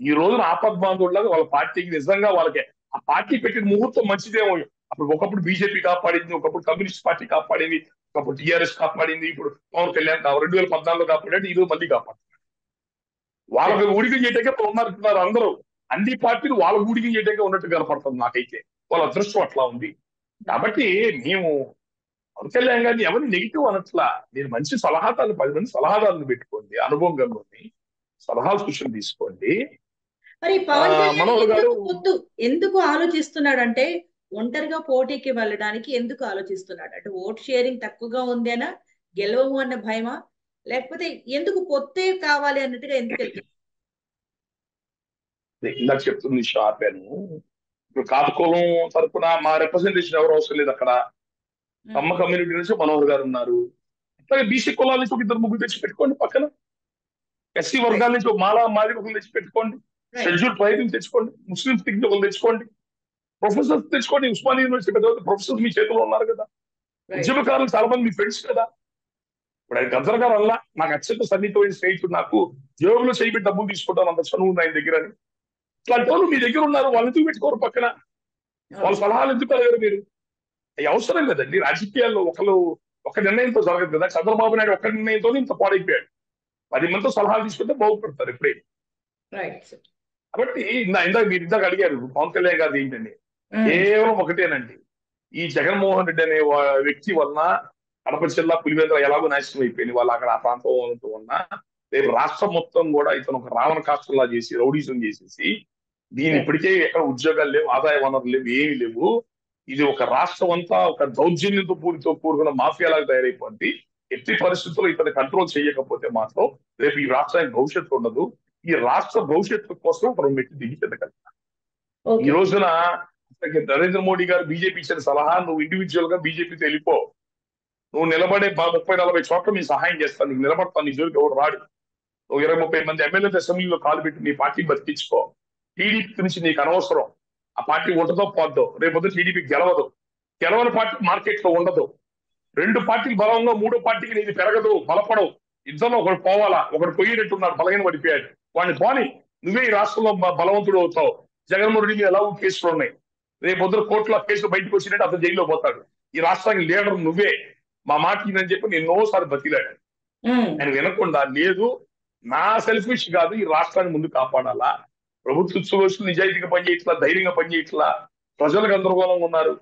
ఈ రోజున ఆపద్బాంధువులాగా వాళ్ళ పార్టీకి నిజంగా వాళ్ళకి ఆ పార్టీ పెట్టిన ముహూర్తం మంచిదేమో. అప్పుడు ఒకప్పుడు బీజేపీ కాపాడింది, ఒకప్పుడు కమ్యూనిస్ట్ పార్టీ కాపాడింది, ఒకప్పుడు టీఆర్ఎస్ కాపాడింది, ఇప్పుడు పవన్ కళ్యాణ్ 2014లో కాపాడాడు, ఈరోజు మళ్ళీ కాపాడు. వాళ్ళకి ఊడిగం చేయటంగా ఉన్నారు అందరూ. అన్ని పార్టీలు వాళ్ళ ఊడిగం చేయటంగా ఉన్నట్టు కనపడుతుంది నాకైతే. వాళ్ళ అదృష్టం అట్లా ఉంది. కాబట్టి మేము పవన్ కళ్యాణ్ గారిని ఎవరిని నెగిటివ్ అనట్లా. మీరు మంచి సలహాదారులు 10 మంది సలహాదారులను పెట్టుకోండి, అనుభవం గల్లోని సలహాలు సూచనలు తీసుకోండి. మరి పవన్ కళ్యాణ్ మనోహర్ గారు ఎందుకు ఆలోచిస్తున్నాడంటే ఒంటరిగా పోటీకి వెళ్ళడానికి ఎందుకు ఆలోచిస్తున్నాడు? అంటే ఓట్ షేరింగ్ తక్కువగా ఉందేనా, గెలవము అన్న భయమా, లేకపోతే ఎందుకు పొత్తే కావాలి అన్నట్టుగా ఎందుకు వెళ్తున్నారు? ఇందాక చెప్తుంది ఆపాను. ఇప్పుడు కాపుకోలం తరపున మా రిప్రజెంటేషన్ ఎవరు అవసరం లేదు అక్కడ. కమ్మ కమ్యూనిటీ నుంచి మనోహర్ గారు ఉన్నారు. అట్లాగే బీసీ కులాల నుంచి ఒక 2-3 తెచ్చి పెట్టుకోండి పక్కన. ఎస్సీ వర్గాల నుంచి ఒక మాది ఒకరు తెచ్చి పెట్టుకోండి. షెడ్యూల్ ట్రైబ్ తెచ్చుకోండి. ముస్లింస్ దిగ్గు ఒకరు తెచ్చుకోండి. ప్రొఫెసర్స్ తెచ్చుకోండి. ఉస్మానియా యూనివర్సిటీ పెద్ద ప్రొఫెసర్స్ మీ చేతిలో ఉన్నారు కదా. ఉద్యమకారులు చాలా మంది మీ ఫ్రెండ్స్ కదా. ఇప్పుడు ఆయన గద్దర్ గారు అలా నాకు అత్యంత సన్నిహితమైన స్నేహితుడు, నాకు జోబులో చేయబెట్టి డబ్బులు తీసుకుంటాను, అంత చనువు ఉంది ఆయన దగ్గర అని. ఇట్లాంటి వాళ్ళు మీ దగ్గర ఉన్నారు, వాళ్ళు ఎందుకు పెట్టుకోరు పక్కన? వాళ్ళ సలహాలు ఎందుకు అడగారు మీరు? అవి అవసరం లేదండి. రాజకీయాల్లో ఒక నిర్ణయంతో జరగదు కదా. చంద్రబాబు నాయుడు ఒక్క నిర్ణయంతో ఇంత పాడైపోయాడు. 10 మందితో సలహాలు తీసుకుంటే బాగుపడతారు ఎప్పుడే. కాబట్టి మీరు ఇందాక అడిగారు పవన్ కళ్యాణ్ గారు ఏంటండి, కేవలం ఒకటేనండి. ఈ జగన్మోహన్ రెడ్డి అనే వ్యక్తి వలన కడప జిల్లా పులివెందుల ఎలాగో నాశనం అయిపోయింది. వాళ్ళు అక్కడ ఆ ప్రాంతం ఉన్న రేపు రాష్ట్రం మొత్తం కూడా ఇతను ఒక రావణ కాష్టంలా చేసి రౌడీజం చేసేసి దీని ఇప్పటికే ఎక్కడ ఉద్యోగాలు లేవు, ఆదాయ వనరులు లేవు, ఏమీ లేవు. ఇది ఒక రాష్ట్రం అంతా ఒక దౌర్జన్యంతో కూడుకున్న మాఫియాలాగా తయారైపోయింది. ఎట్టి పరిస్థితుల్లో ఇతను కంట్రోల్ చేయకపోతే మాత్రం రేపు ఈ రాష్ట్రానికి భవిష్యత్తు ఉండదు. ఈ రాష్ట్ర భవిష్యత్తు కోసం మనం మెట్టి దిగిపోగలుగుతాం. ఈ రోజున నరేంద్ర మోడీ గారు బీజేపీ ఇచ్చిన సలహా, నువ్వు ఇండివిజువల్ గా బీజేపీతో వెళ్ళిపో, నువ్వు నిలబడే 30-40 చోట్ల మేము సహాయం చేస్తాను, నీకు నిలబడతాను, నీ జోలికి ఎవరు రాడు, నువ్వు 20-30 మంది ఎమ్మెల్యేలు అసెంబ్లీలో కాలు పెట్టి నీ పార్టీ బతికించుకో, టీడీపీ నుంచి నీకు అనవసరం, ఆ పార్టీ ఉండదో పోద్దో, రేపు టీడీపీ గెలవని పార్టీ మార్కెట్ లో ఉండదు, 2 పార్టీలు బలంగా 3వ పార్టీకి నీది పెరగదు, బలపడవు, ఇద్దరు ఒకడు పోవాలా, ఒకడు పోయేటట్టున్నాడు, బలహీన పడిపోయాడు, వాడిని పోని, నువ్వే ఈ రాష్ట్రంలో బలవంతుడు అవుతావు. జగన్మోహన్ రెడ్డి ఎలా కేసులు ఉన్నాయి, రేపు కోర్టులో కేసులు బయటకు వచ్చినట్టు అతను జైల్లో పోతాడు, ఈ రాష్ట్రానికి లీడర్ నువ్వే, మా మాట అని చెప్పి నేను ఎన్నోసారి బతిలాడు. ఆయన వినకుండా లేదు, నా సెల్ఫిష్ కాదు, ఈ రాష్ట్రాన్ని ముందు కాపాడాలా, ప్రభుత్వ ఉద్యోగస్తులు నిజాయితీగా పనిచేయట్లా, ధైర్యంగా పనిచేయట్లా, ప్రజలు గందరగోళంగా ఉన్నారు,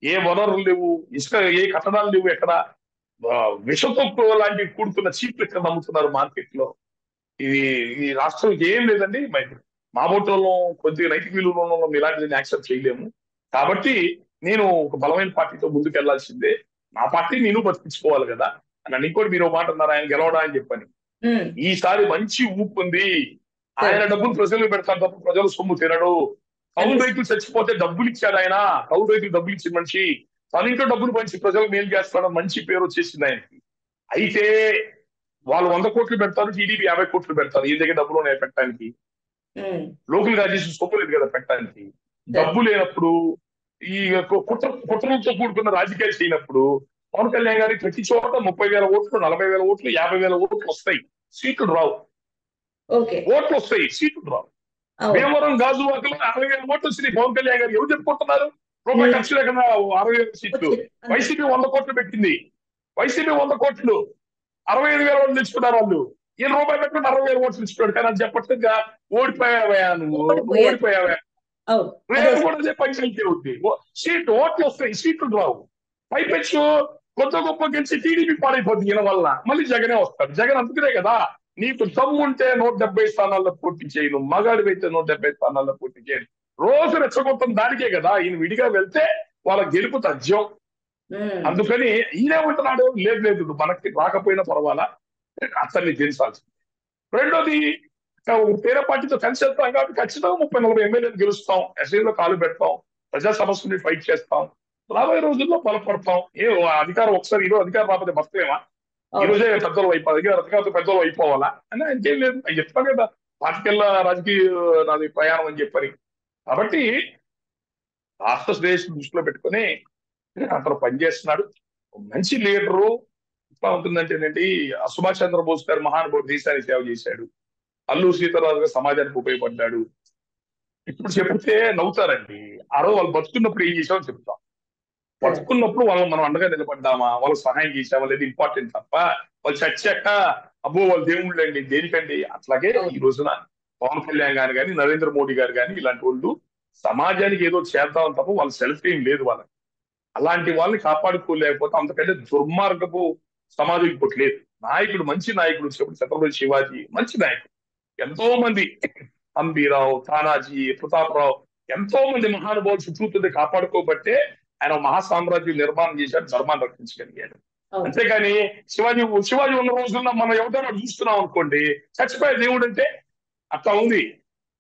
ఏ వనరులు లేవు, ఏ కట్టడాలు లేవు, ఎక్కడ విషతో లాంటి కూడుతున్న చీట్లు ఎక్కడ నమ్ముతున్నారు మార్కెట్ లో. ఈ రాష్ట్రం ఏం లేదండి. మా బోటంలో కొద్దిగా నైతిక విలువలో ఇలాంటిది యాక్సెప్ట్ చేయలేము. కాబట్టి నేను ఒక బలమైన పార్టీతో ముందుకు వెళ్లాల్సిందే, నా పార్టీ నేను బతికించుకోవాలి కదా అని. ఇంకోటి మీరు మాట అన్నారు ఆయన గెలవడా అని చెప్పని. ఈసారి మంచి ఊపు ఉంది, ఆయన డబ్బులు ప్రజలు పెడతారు తప్ప ప్రజలు సొమ్ము తినడు. కౌలు రైతులు చచ్చిపోతే డబ్బులు ఇచ్చాడు ఆయన, కౌలు రైతులు డబ్బులు ఇచ్చిన మనిషి, తన ఇంట్లో డబ్బులు పంచి ప్రజలకు మేలు చేస్తాడని మంచి పేరు వచ్చేసింది ఆయనకి. అయితే వాళ్ళు 100 కోట్లు పెడతారు, టీడీపీ 50 కోట్లు పెడతారు, ఈ దగ్గర డబ్బులు ఉన్నాయి పెట్టడానికి, లోకల్ గా చేసి సొమ్ము లేదు కదా పెట్టడానికి. డబ్బు లేనప్పుడు, ఈ కుట్రలతో కూడుకున్న రాజకీయాలు చేయనప్పుడు పవన్ కళ్యాణ్ గారికి ప్రతి చోట 30,000 ఓట్లు, 40,000 ఓట్లు, 50,000 ఓట్లు వస్తాయి, సీట్లు రావు. ఓట్లు వస్తాయి, సీట్లు రావు. భీమవరం గాజువాకలో 60,000 ఓట్లు వచ్చినాయి పవన్ కళ్యాణ్ గారు. ఎవరు చెప్పుకుంటున్నారు? రూపాయి ఖర్చు లేకుండా 60,000 సీట్లు. వైసీపీ 100 కోట్లు పెట్టింది, వైసీపీ 100 కోట్లు 65,000 ఓట్లు తెచ్చుకున్నారు వాళ్ళు. ఈయన రూపాయి పెట్టుకుని 60,000 ఓట్లు తెచ్చుకున్నాడు. కానీ అది చెప్పట్లేదు, ఓడిపోయావా నువ్వు, ఓడిపోయావా, రేపు కూడా అదే పంచాయతీ అవుతుంది. సీట్లు ఓట్లు వస్తాయి, సీట్లు రావు. పైపెచ్చు కొత్త గొప్ప గెలిచి టీడీపీ పాడైపోతుంది ఈయన వల్ల, మళ్ళీ జగనే వస్తాడు. జగన్ అందుకునే కదా, నీకు దమ్ముంటే 170 స్థానాల్లో పోటీ చేయను, మగాడివైతే 170 స్థానాల్లో పోటీ చేయను, రోజు రెచ్చగొట్టం దానికే కదా. ఈయన విడిగా వెళ్తే వాళ్ళ గెలుపు తథ్యం. అందుకని ఈయనేమంటున్నాడు, లేదు మనకి రాకపోయినా పర్వాలా, అతన్ని గెలిచాల్సింది. రెండోది, వేరే పార్టీతో కలిసి వెళ్తాం కాబట్టి ఖచ్చితంగా 30-40 ఎమ్మెల్యేలు గెలుస్తాం, అసెంబ్లీలో కాలు పెడతాం, ప్రజా సమస్యని ఫైట్ చేస్తాం, రాబోయే రోజుల్లో బలపడతాం. అధికారం ఒకసారి ఈరోజు అధికారం రాకపోతే బతకలేమా? ఈ రోజే పెద్దలు అయిపోవాలి రకరకాల పెద్దలు అయిపోవాలా అని ఇంకేం లేదు అది చెప్తాను కదా పార్టీకెళ్ళ రాజకీయ నాది ప్రయాణం అని చెప్పని కాబట్టి రాష్ట్ర శ్రేయస్సు దృష్టిలో పెట్టుకొని అతను పనిచేస్తున్నాడు మంచి లీడరు ఎట్లా ఉంటుందంటే ఏంటి సుభాష్ చంద్రబోస్ గారు మహానుభావుడు దేశానికి సేవ చేశాడు అల్లూరు సీతారామరాజు గారు సమాజానికి ఉపయోగపడ్డాడు ఇప్పుడు చెప్తే నవ్వుతారండి ఆ రోజు వాళ్ళు బతుకున్నప్పుడు ఏం చేసామో చెప్తాం బతుకున్నప్పుడు మనం అండగా నిలబడ్డామా వాళ్ళకి సహాయం చేసామా లేదు ఇంపార్టెంట్ తప్ప వాళ్ళు చచ్చాక అబ్బో వాళ్ళు దేవుళ్ళు అండి దేనికండి అట్లాగే ఈ రోజున పవన్ కళ్యాణ్ గారు కానీ నరేంద్ర మోడీ గారు కానీ ఇలాంటి వాళ్ళు సమాజానికి ఏదో చేద్దాం తప్ప వాళ్ళ సెల్ఫ్ ఏం లేదు వాళ్ళకి అలాంటి వాళ్ళని కాపాడుకోలేకపోతే అంతకంటే దుర్మార్గపు సమాజం ఇంకోటి లేదు నాయకుడు మంచి నాయకుడు ఛత్రపతి శివాజీ మంచి నాయకుడు ఎంతో మంది అంబీరావు తానాజీ ప్రతాపరావు ఎంతో మంది మహానుభావులు చుట్టూతుంది కాపాడుకోబట్టే ఆయన మహాసామ్రాజ్యం నిర్మాణం చేశాడు ధర్మాన్ని రక్షించగలిగాడు అంతేగాని శివాజీ ఉన్న రోజుల్లో మనం ఎవరైనా చూస్తున్నాం అనుకోండి చచ్చిపోయే దేవుడు అంటే అట్లా ఉంది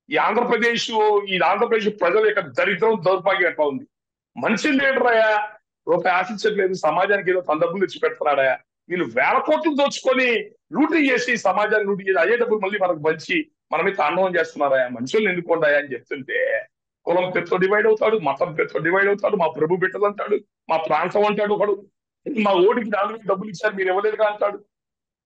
ఈ ఆంధ్రప్రదేశ్ ప్రజల యొక్క దరిద్రం దౌర్భాగ్యం ఎట్లా ఉంది మంచి లీడర్ అయ్యా రూపాయి ఆశించట్లేదు సమాజానికి ఏదో సందర్భం తెచ్చి పెడుతున్నాడా వీళ్ళు వేల కోట్లు దోచుకొని లూటీ చేసి సమాజాన్ని లూటీ చేసి అయ్యే డబ్బులు మళ్ళీ మనకు పంచి మనమే తాండవం చేస్తున్నారా మనుషుల్ని ఎన్నుకోండాయా అని చెప్తుంటే కులం పేరుతో డివైడ్ అవుతాడు మతం పేరుతో డివైడ్ అవుతాడు మా ప్రభు బిడ్డలు అంటాడు మా ప్రాంతం అంటాడు ఒకడు మా ఓడికి 4,000 డబ్బులు ఇచ్చారు మీరు ఇవ్వలేదుగా అంటాడు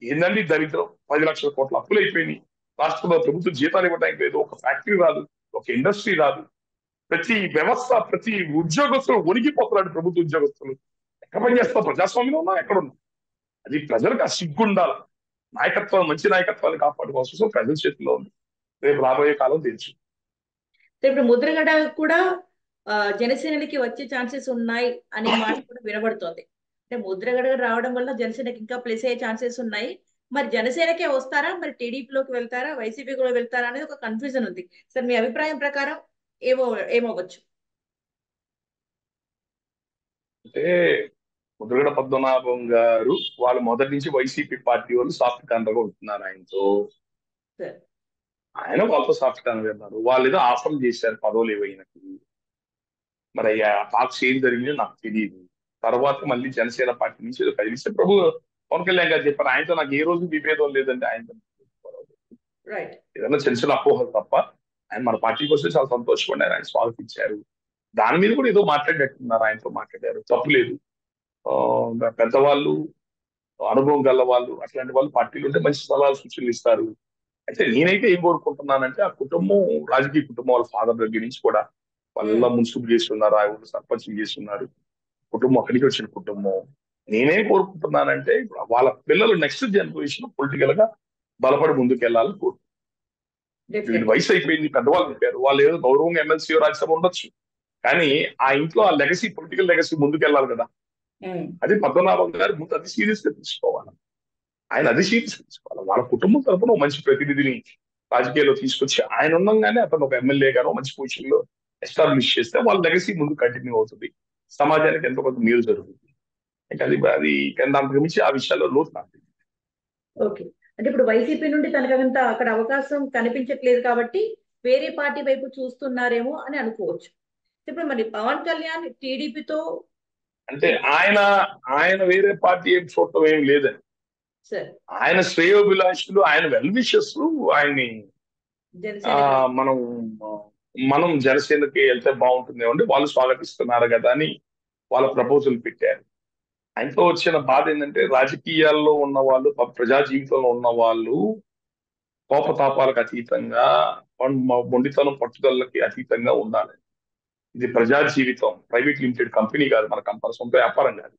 ఏందండి దరిద్రం 10 లక్షల కోట్ల అప్పులు అయిపోయినాయి రాష్ట్రంలో ప్రభుత్వం జీతాలు ఇవ్వడానికి లేదు ఒక ఫ్యాక్టరీ రాదు ఒక ఇండస్ట్రీ రాదు ప్రతి వ్యవస్థ ప్రతి ఉద్యోగస్తులు ఒరిగిపోతున్నాడు ప్రభుత్వ ఉద్యోగస్తులు ఎక్కడ పని చేస్తారు ప్రజాస్వామ్యంలో ఉన్నా ఎక్కడ ఉన్నా అది ప్రజలకు ఆ సిగ్గుండాలి నాయకత్వం మంచి నాయకత్వాన్ని కాపాడుకోవాల్సిన ప్రజల చేతిలో ఉంది రేపు రాబోయే కాలం తెలుసు ఇప్పుడు ముద్రగడ కూడా జనసేనకి వచ్చే ఛాన్సెస్ ఉన్నాయి అనే మాట కూడా వినబడుతోంది అంటే ముద్రగడ రావడం వల్ల జనసేనకి ఇంకా ప్లేస్ అయ్యే ఛాన్సెస్ ఉన్నాయి మరి జనసేనకే వస్తారా మరి టీడీపీలోకి వెళ్తారా వైసీపీ కూడా వెళ్తారా అనేది ఒక కన్ఫ్యూజన్ ఉంది సార్ మీ అభిప్రాయం ప్రకారం ఏమవ్వచ్చు అంటే ముద్రగడ పద్మనాభం గారు వాళ్ళు మొదటి నుంచి వైసీపీ పార్టీ వాళ్ళు సాఫ్ట్ కార్నర్ గా ఉంటున్నారు ఆయనతో ఆయన వాళ్ళతో సాఫ్ట్ కార్నర్ ఉన్నారు వాళ్ళు ఏదో ఆఫర్ చేశారు పదవులు ఏవైనకి మరి ఆ టాక్స్ ఏం జరిగిందో నాకు తెలియదు తర్వాత మళ్ళీ జనసేన పార్టీ నుంచి ఏదో కదిలిస్తే ప్రభు పవన్ కళ్యాణ్ గారు చెప్పారు ఆయనతో నాకు ఏ రోజు విభేదం లేదంటే ఆయనతో ఏదైనా చిన్న చిన్న అపోహలు తప్ప ఆయన మన పార్టీకి వస్తే చాలా సంతోషపడ్డారు ఆయన స్వాగతించారు దాని మీద కూడా ఏదో మాట్లాడినట్టున్నారు ఆయనతో మాట్లాడారు తప్పు లేదు పెద్దవాళ్ళు అనుభవం గల వాళ్ళు అట్లాంటి వాళ్ళు పార్టీలు ఉంటే మంచి సలహాలు సూచనలు ఇస్తారు అయితే నేనైతే ఏం కోరుకుంటున్నానంటే ఆ కుటుంబం రాజకీయ కుటుంబం వాళ్ళ ఫాదర్ దగ్గర నుంచి కూడా వాళ్ళ మున్సిపల్ చేస్తున్నారు ఆ ఊరు సర్పంచ్ చేస్తున్నారు కుటుంబం అక్కడికి వచ్చిన కుటుంబం నేనేం కోరుకుంటున్నానంటే వాళ్ళ పిల్లలు నెక్స్ట్ జనరేషన్ పొలిటికల్ గా బలపడి ముందుకు వెళ్ళాలని కోరుకుంటున్నారు వీళ్ళు వయసు అయిపోయింది పెద్దవాళ్ళు చెప్పారు వాళ్ళు ఏదో గౌరవంగా ఎమ్మెల్సీ రాజ్యసభ ఉండొచ్చు కానీ ఆ ఇంట్లో ఆ లెగసీ పొలిటికల్ లెగసీ ముందుకు వెళ్ళాలి కదా అది పద్మనాభం గారు ముందు అది సీరియస్ గా తీసుకోవాలి ఆయన అది సీరియస్ గా తీసుకోవాలి వాళ్ళ కుటుంబం తరఫున మంచి ప్రతినిధిని రాజకీయాల్లో తీసుకొచ్చి ఆయన ఉండగానే అతను ఒక ఎమ్మెల్యే గాను మంచి పొజిషన్ లో ఎస్టాబ్లిష్ చేస్తే వాళ్ళ లెగసీ ముందు కంటిన్యూ అవుతుంది సమాజానికి ఎంతో కొంత మేలు జరుగుతుంది ఇంకా అది దానికి మించి ఆ విషయాల్లో లోతు నాకు ఓకే అంటే ఇప్పుడు వైసీపీ నుండి తనకంత అక్కడ అవకాశం కనిపించట్లేదు కాబట్టి వేరే పార్టీ వైపు చూస్తున్నారేమో అని అనుకోవచ్చు ఇప్పుడు మరి పవన్ కళ్యాణ్ టీడీపీతో అంటే ఆయన వేరే పార్టీ ఏం చూడటం ఏం లేదని ఆయన శ్రేయోభిలాషులు ఆయన వెల్ విషెస్లు ఆయన్ని మనం జనసేనకి వెళ్తే బాగుంటుంది అంటే వాళ్ళు స్వాగతిస్తున్నారు కదా అని వాళ్ళ ప్రపోజల్ పెట్టారు ఆయనతో వచ్చిన బాధ ఏంటంటే రాజకీయాల్లో ఉన్న వాళ్ళు ప్రజా జీవితంలో ఉన్న వాళ్ళు కోపతాపాలకు అతీతంగా మొండితనం పట్టుదలకి అతీతంగా ఉండాలి ఇది ప్రజా జీవితం ప్రైవేట్ లిమిటెడ్ కంపెనీ కాదు మన కంపెనీ సొంత వ్యాపారం కాదు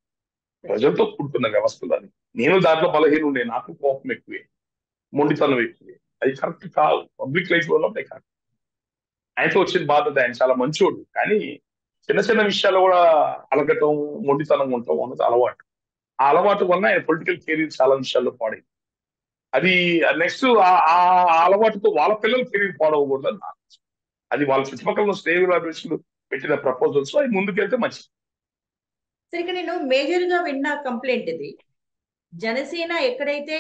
ప్రజలతో కూడుకున్న వ్యవస్థలని నేను దాంట్లో బలహీనుండే నాకు కోపం ఎక్కువే మొండితనం ఎక్కువే అది కరెక్ట్ కాదు పబ్లిక్ లైఫ్ లో కరెక్ట్ ఆయనతో వచ్చిన బాధ్యత ఆయన చాలా మంచోడు కానీ చిన్న చిన్న విషయాలు కూడా అలగటం మొండితనంగా ఉండటం అన్నది అలవాటు ఆ అలవాటు వల్ల ఆయన పొలిటికల్ కెరీర్ చాలా విషయాల్లో పాడైంది అది నెక్స్ట్ ఆ అలవాటుతో వాళ్ళ పిల్లల కెరీర్ పాడవకూడదు అని నాకు అది వాళ్ళ చుట్టుపక్కల శ్రేయోభిలాషులు పెట్టిన ప్రపోజల్స్ అది ముందుకెళ్తే మంచిది సరే ఇక్కడ నేను మేజర్ గా విన్న కంప్లైంట్ ఇది జనసేన ఎక్కడైతే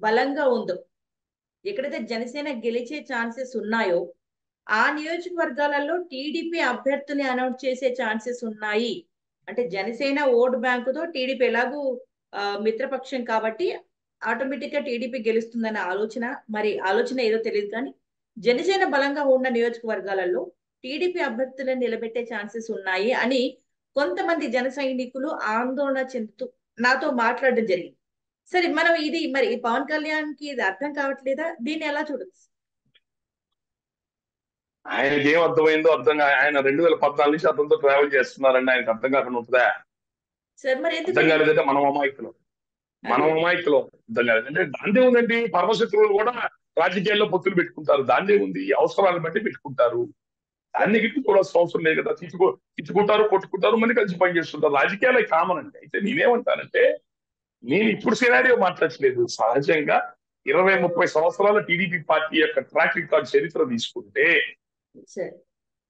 బలంగా ఉందో ఎక్కడైతే జనసేన గెలిచే ఛాన్సెస్ ఉన్నాయో ఆ నియోజకవర్గాలలో టీడీపీ అభ్యర్థిని అనౌన్స్ చేసే ఛాన్సెస్ ఉన్నాయి అంటే జనసేన ఓటు బ్యాంకుతో టీడీపీ ఎలాగూ మిత్రపక్షం కాబట్టి ఆటోమేటిక్ గా టీడీపీ గెలుస్తుందన్న ఆలోచన ఏదో తెలియదు కానీ జనసేన బలంగా ఉన్న నియోజకవర్గాలలో టీడీపీ అభ్యర్థులను నిలబెట్టే ఛాన్సెస్ ఉన్నాయి అని కొంతమంది జన సైనికులు ఆందోళన చెందుతూ నాతో మాట్లాడడం జరిగింది. సరే, మనం ఇది మరి ఈ పవన్ కళ్యాణ్ కి ఇది అర్థం కావట్లేదా? దీన్ని ఎలా చూడొచ్చు? ఆయనకి ఏం అర్థమైందో అర్థం ఆయన 2014 నుంచి అతనితో ట్రావెల్ చేస్తున్నారండి. ఆయనకు అర్థం కాకుండా ఉంటుందా? సార్ మరి అర్థం కాలేదంటే మనం అమాయకులు అర్థం కాలేదంటే దాందే ఉందండి. పరమశత్రువులు కూడా రాజకీయాల్లో పొత్తులు పెట్టుకుంటారు. దాందే ఉంది, అవసరాలను బట్టి పెట్టుకుంటారు. దాన్ని గిట్టు కూడా అవసరం లేదు కదా. తిట్టుకుంటారు, కొట్టుకుంటారు, మళ్ళీ కలిసి పనిచేస్తుంటారు. రాజకీయాలే కామన్ అండి. అయితే నేనేమంటానంటే, నేను ఇప్పుడు సినారియో మాట్లాడలేదు. సహజంగా 20-30 సంవత్సరాల టీడీపీ పార్టీ యొక్క ట్రాక్ రికార్డ్ చరిత్ర తీసుకుంటే